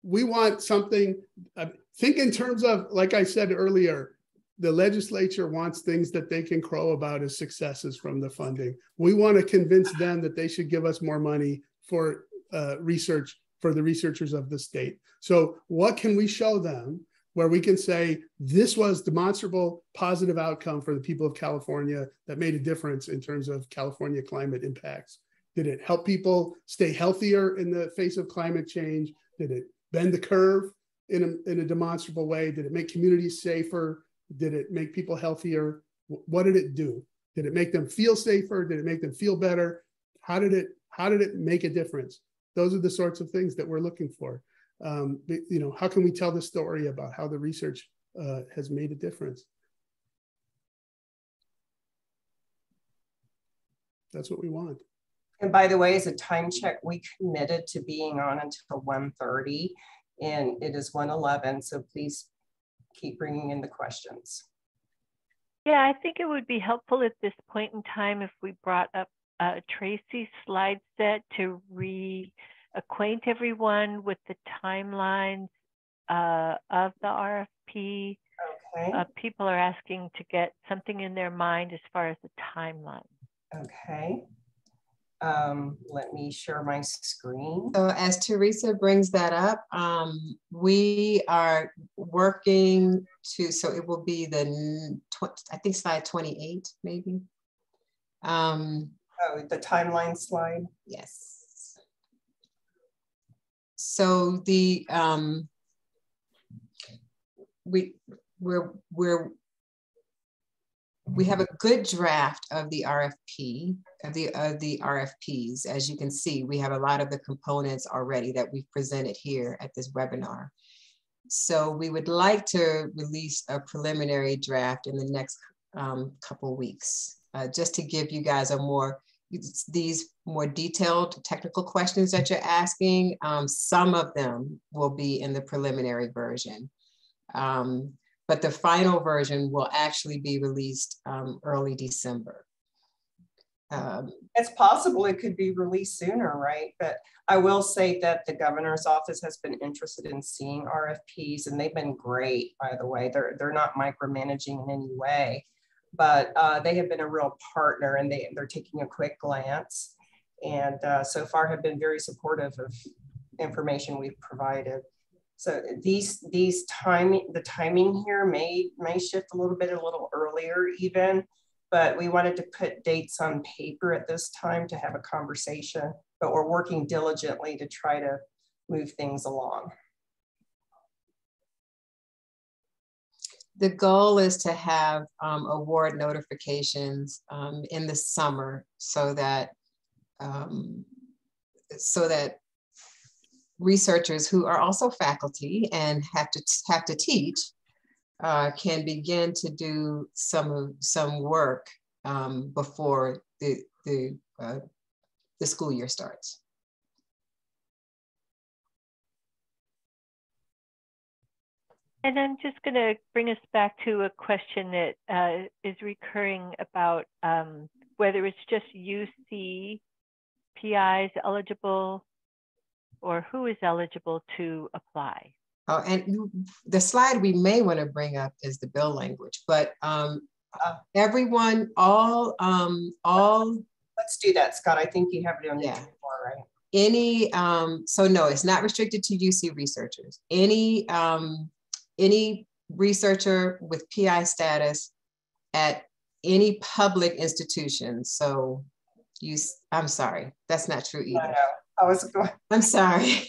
we want something, think in terms of, like I said earlier, the legislature wants things that they can crow about as successes from the funding. We want to convince them that they should give us more money for research for the researchers of the state. So what can we show them where we can say, this was demonstrable positive outcome for the people of California that made a difference in terms of California climate impacts? Did it help people stay healthier in the face of climate change? Did it bend the curve in a demonstrable way? Did it make communities safer? Did it make people healthier? What did it do? Did it make them feel safer? Did it make them feel better? How did it make a difference? Those are the sorts of things that we're looking for. You know, how can we tell the story about how the research has made a difference? That's what we want. And by the way, as a time check, we committed to being on until 1:30, and it is 1:11. So please keep bringing in the questions. Yeah, I think it would be helpful at this point in time if we brought up Tracy's slide set to reacquaint everyone with the timelines of the RFP. Okay. People are asking to get something in their mind as far as the timeline. Okay. Let me share my screen. So as Teresa brings that up, we are working to, so it will be the, I think slide 28, maybe. Oh, the timeline slide? Yes. So the, we have a good draft of the RFP, of the RFPs. As you can see, we have a lot of the components already that we've presented here at this webinar. So we would like to release a preliminary draft in the next couple weeks, just to give you guys a more, these more detailed technical questions that you're asking. Some of them will be in the preliminary version. But the final version will actually be released early December. It's possible it could be released sooner, right? But I will say that the governor's office has been interested in seeing RFPs, and they've been great, by the way. They're not micromanaging in any way. but they have been a real partner, and they're taking a quick glance, and so far have been very supportive of information we've provided. So the timing here may shift a little earlier even, but we wanted to put dates on paper at this time to have a conversation, but we're working diligently to try to move things along. The goal is to have award notifications in the summer so that researchers who are also faculty and have to teach can begin to do some work before the school year starts. And I'm just going to bring us back to a question that is recurring about whether it's just UC PIs eligible or who is eligible to apply. Oh, and the slide we may want to bring up is the bill language, but everyone, all. Let's do that, Scott. I think you have it on your toolbar, right? Any, so no, it's not restricted to UC researchers. Any researcher with PI status at any public institution. So I'm sorry, that's not true either. I'm sorry.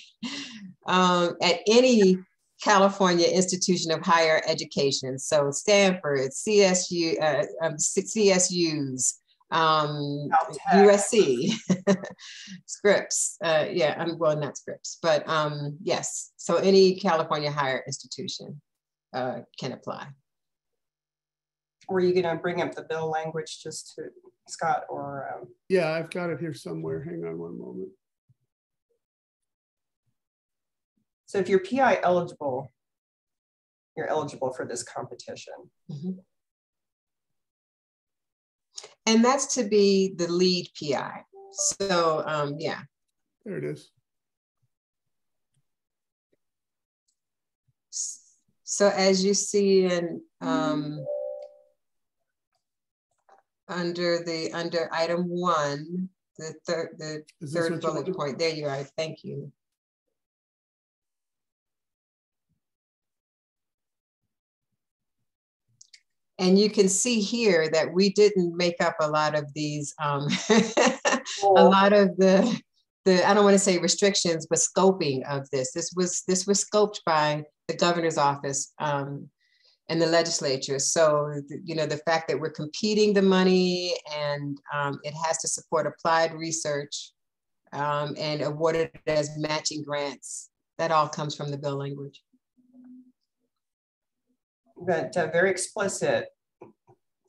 At any California institution of higher education. So Stanford, CSU, CSUs, USC, Scripps, yeah, well, not Scripps, but yes. So any California higher institution can apply. Were you gonna bring up the bill language just to Scott or? Yeah, I've got it here somewhere. Hang on one moment. So if you're PI eligible, you're eligible for this competition. Mm-hmm. And that's to be the lead PI. So yeah. There it is. So as you see in under item 1, the third bullet point, there you are, thank you. And you can see here that we didn't make up a lot of these, a lot of the I don't want to say restrictions, but scoping of this. This was scoped by the governor's office and the legislature. So, you know, the fact that we're competing the money and it has to support applied research and awarded as matching grants, that all comes from the bill language. But very explicit,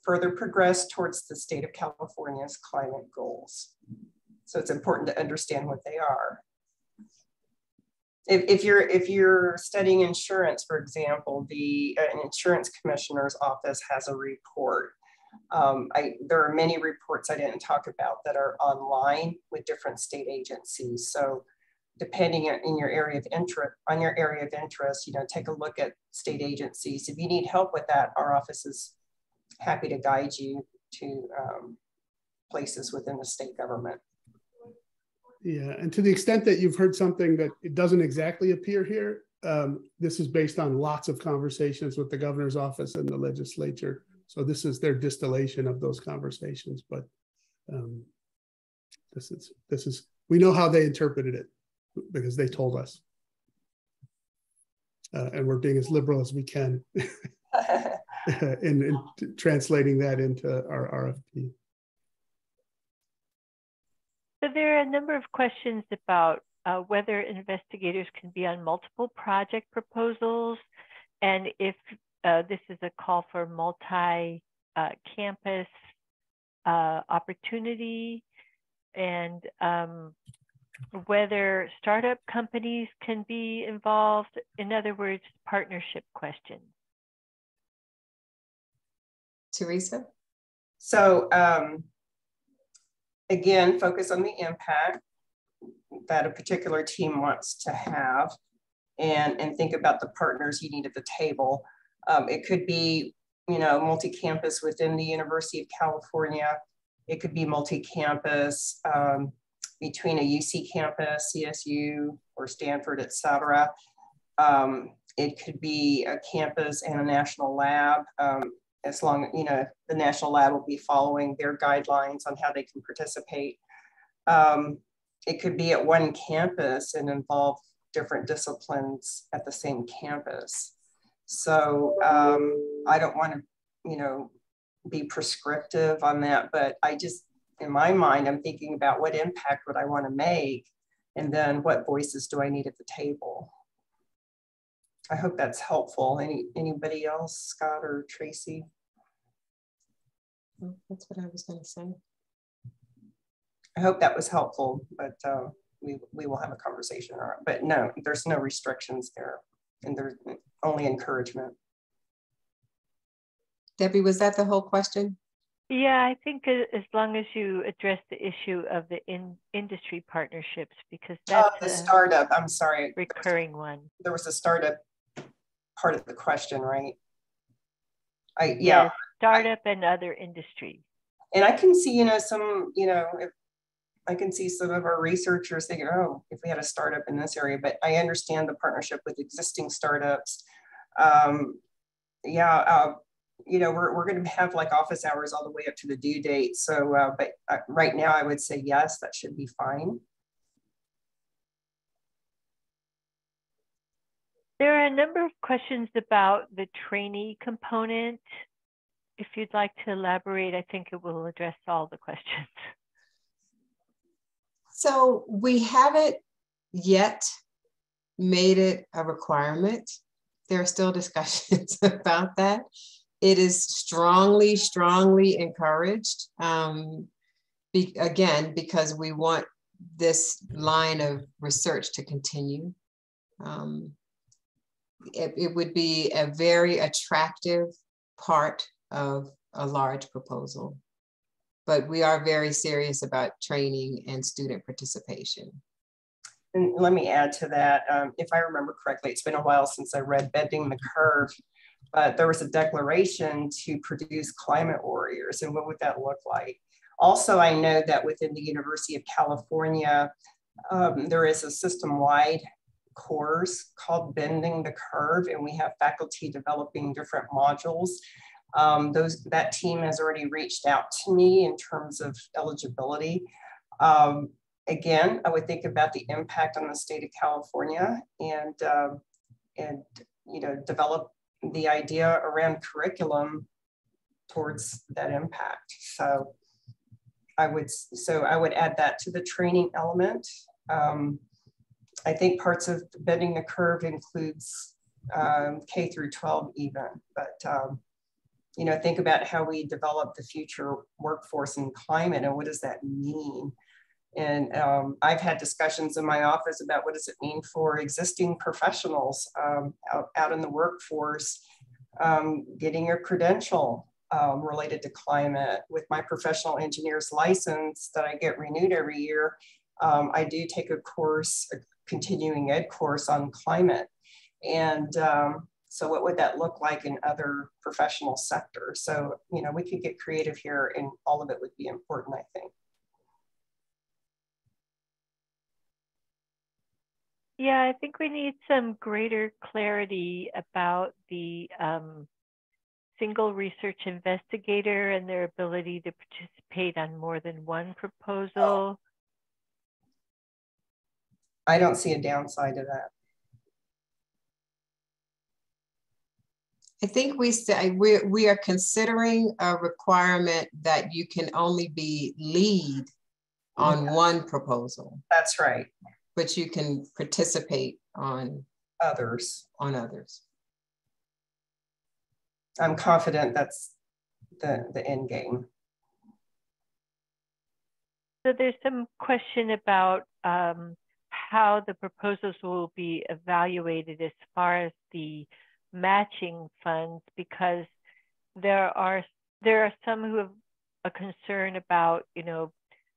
further progress towards the state of California's climate goals. So it's important to understand what they are. If you're studying insurance, for example, the insurance commissioner's office has a report. There are many reports I didn't talk about that are online with different state agencies. So depending on your area of interest, you know, take a look at state agencies. If you need help with that, our office is happy to guide you to places within the state government. Yeah, and to the extent that you've heard something that it doesn't exactly appear here, this is based on lots of conversations with the governor's office and the legislature. So this is their distillation of those conversations, but this is we know how they interpreted it, because they told us. And we're being as liberal as we can in translating that into our RFP. So there are a number of questions about whether investigators can be on multiple project proposals, and if this is a call for multi-campus opportunity, and whether startup companies can be involved. In other words, partnership questions. Teresa? So again, focus on the impact that a particular team wants to have, and think about the partners you need at the table. It could be you know, multi-campus within the University of California. It could be multi-campus between a UC campus, CSU, or Stanford, et cetera. It could be a campus and a national lab, as long, you know, the national lab will be following their guidelines on how they can participate. It could be at one campus and involve different disciplines at the same campus. So I don't want to, you know, be prescriptive on that, but I just, in my mind, I'm thinking about what impact would I want to make, and then what voices do I need at the table? I hope that's helpful. Anybody else, Scott or Tracy? That's what I was going to say. I hope that was helpful, but we will have a conversation. But no, there's no restrictions there, and there's only encouragement. Debbie, was that the whole question? Yeah, I think as long as you address the issue of the industry partnerships, because that's the startup. I'm sorry, recurring one. There was a startup part of the question, right? Yeah, yes, startup and other industry. And I can see, you know, some, you know, if I can see some of our researchers thinking, oh, if we had a startup in this area, but I understand the partnership with existing startups. You know, we're going to have like office hours all the way up to the due date. So, but right now I would say yes, that should be fine. There are a number of questions about the trainee component. If you'd like to elaborate, I think it will address all the questions. So we haven't yet made it a requirement. There are still discussions about that. It is strongly, strongly encouraged. Again, because we want this line of research to continue. It would be a very attractive part of a large proposal, but we are very serious about training and student participation. And let me add to that, if I remember correctly, it's been a while since I read Bending the Curve, but there was a declaration to produce climate warriors, and what would that look like? Also, I know that within the University of California, there is a system-wide course called Bending the Curve, and we have faculty developing different modules. That team has already reached out to me in terms of eligibility. Again, I would think about the impact on the state of California and you know, develop the idea around curriculum towards that impact. So I would add that to the training element. I think parts of Bending the Curve includes K through 12 even, but you know, think about how we develop the future workforce in climate and what does that mean? And I've had discussions in my office about what does it mean for existing professionals out in the workforce, getting your credential related to climate. With my professional engineer's license that I get renewed every year, I do take a course, a continuing ed course on climate. And so what would that look like in other professional sectors? So, you know, we could get creative here and all of it would be important, I think. Yeah, I think we need some greater clarity about the single research investigator and their ability to participate on more than one proposal. I don't see a downside to that. I think we are considering a requirement that you can only be lead on one proposal. That's right. But you can participate on others. I'm confident that's the end game. So there's some question about how the proposals will be evaluated as far as the matching funds, because there are some who have a concern about, you know,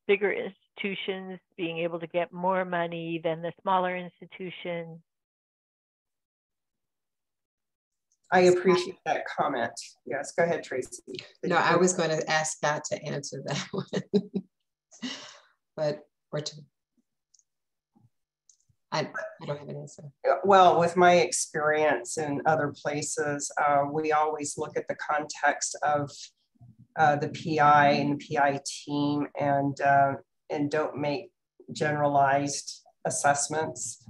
bigger institutions being able to get more money than the smaller institution. I appreciate that comment. Yes, go ahead, Tracy. No, I was going to ask Scott to answer that one, but I don't have an answer. Well, with my experience in other places, we always look at the context of the PI and the PI team, and don't make generalized assessments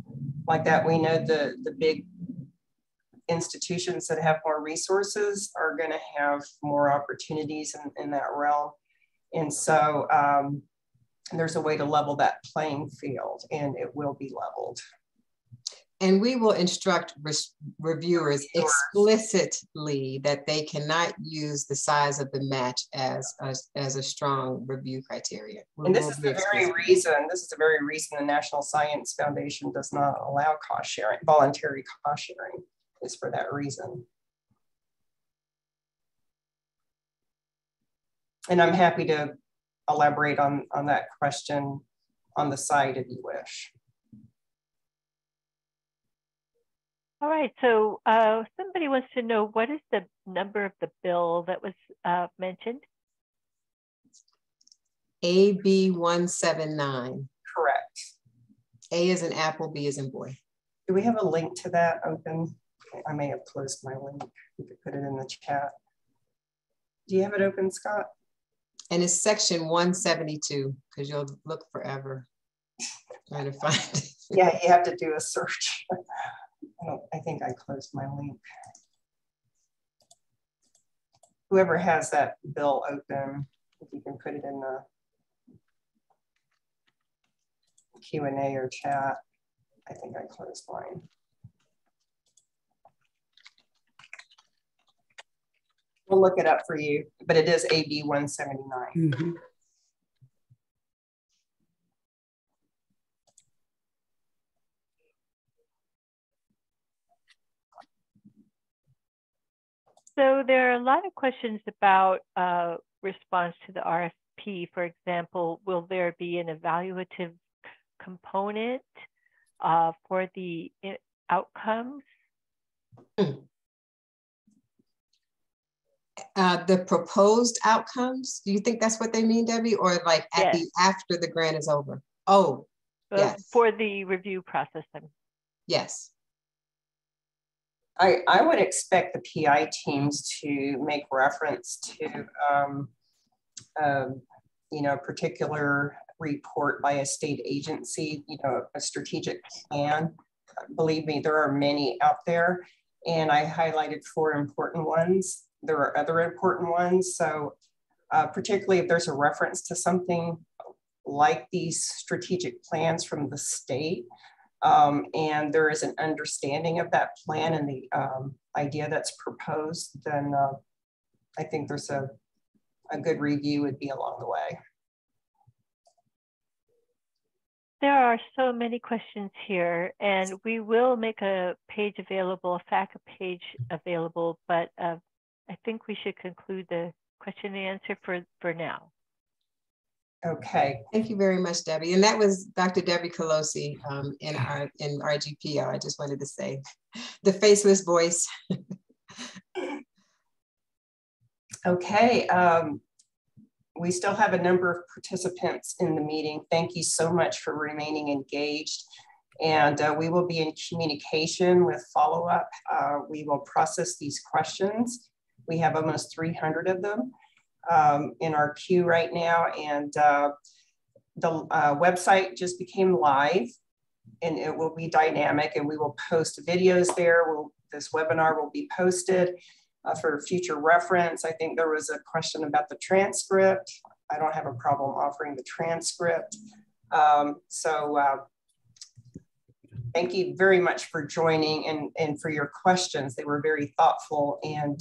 like that. We know the big institutions that have more resources are going to have more opportunities in that realm. And so there's a way to level that playing field, and it will be leveled. And we will instruct reviewers explicitly that they cannot use the size of the match as a strong review criteria. And this is the very reason the National Science Foundation does not allow cost sharing, voluntary cost sharing, is for that reason. And I'm happy to elaborate on that question on the side if you wish. All right, so somebody wants to know, what is the number of the bill that was mentioned? AB 179. Correct. A is in apple, B is in boy. Do we have a link to that open? I may have closed my link. You could put it in the chat. Do you have it open, Scott? And it's section 172, because you'll look forever trying to find it. Yeah, you have to do a search. I think I closed my link. Whoever has that bill open, if you can put it in the Q&A or chat. I think I closed mine. We'll look it up for you, but it is AB 179. Mm-hmm. So there are a lot of questions about response to the RFP. For example, will there be an evaluative component for the outcomes? The proposed outcomes, do you think that's what they mean, Debbie? Or like at Yes. after the grant is over? Oh, yes. For the review process. Yes. I would expect the PI teams to make reference to you know, a particular report by a state agency, you know, a strategic plan. Believe me, there are many out there, and I highlighted 4 important ones. There are other important ones. So particularly if there's a reference to something like these strategic plans from the state, and there is an understanding of that plan and the idea that's proposed, then I think there's a good review would be along the way. There are so many questions here, and we will make a page available, a FACA page available, but I think we should conclude the question and answer for now. Okay. Thank you very much, Debbie. And that was Dr. Debbie Colosi in RGPO. I just wanted to say the faceless voice. Okay. We still have a number of participants in the meeting. Thank you so much for remaining engaged. And we will be in communication with follow-up. We will process these questions. We have almost 300 of them in our queue right now. And the website just became live, and it will be dynamic, and we will post videos there. This webinar will be posted for future reference. I think there was a question about the transcript. I don't have a problem offering the transcript. Thank you very much for joining and for your questions. They were very thoughtful, and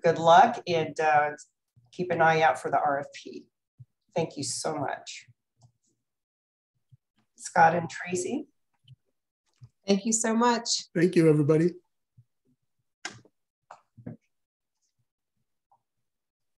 good luck, and keep an eye out for the RFP. Thank you so much. Scott and Tracy. Thank you so much. Thank you, everybody.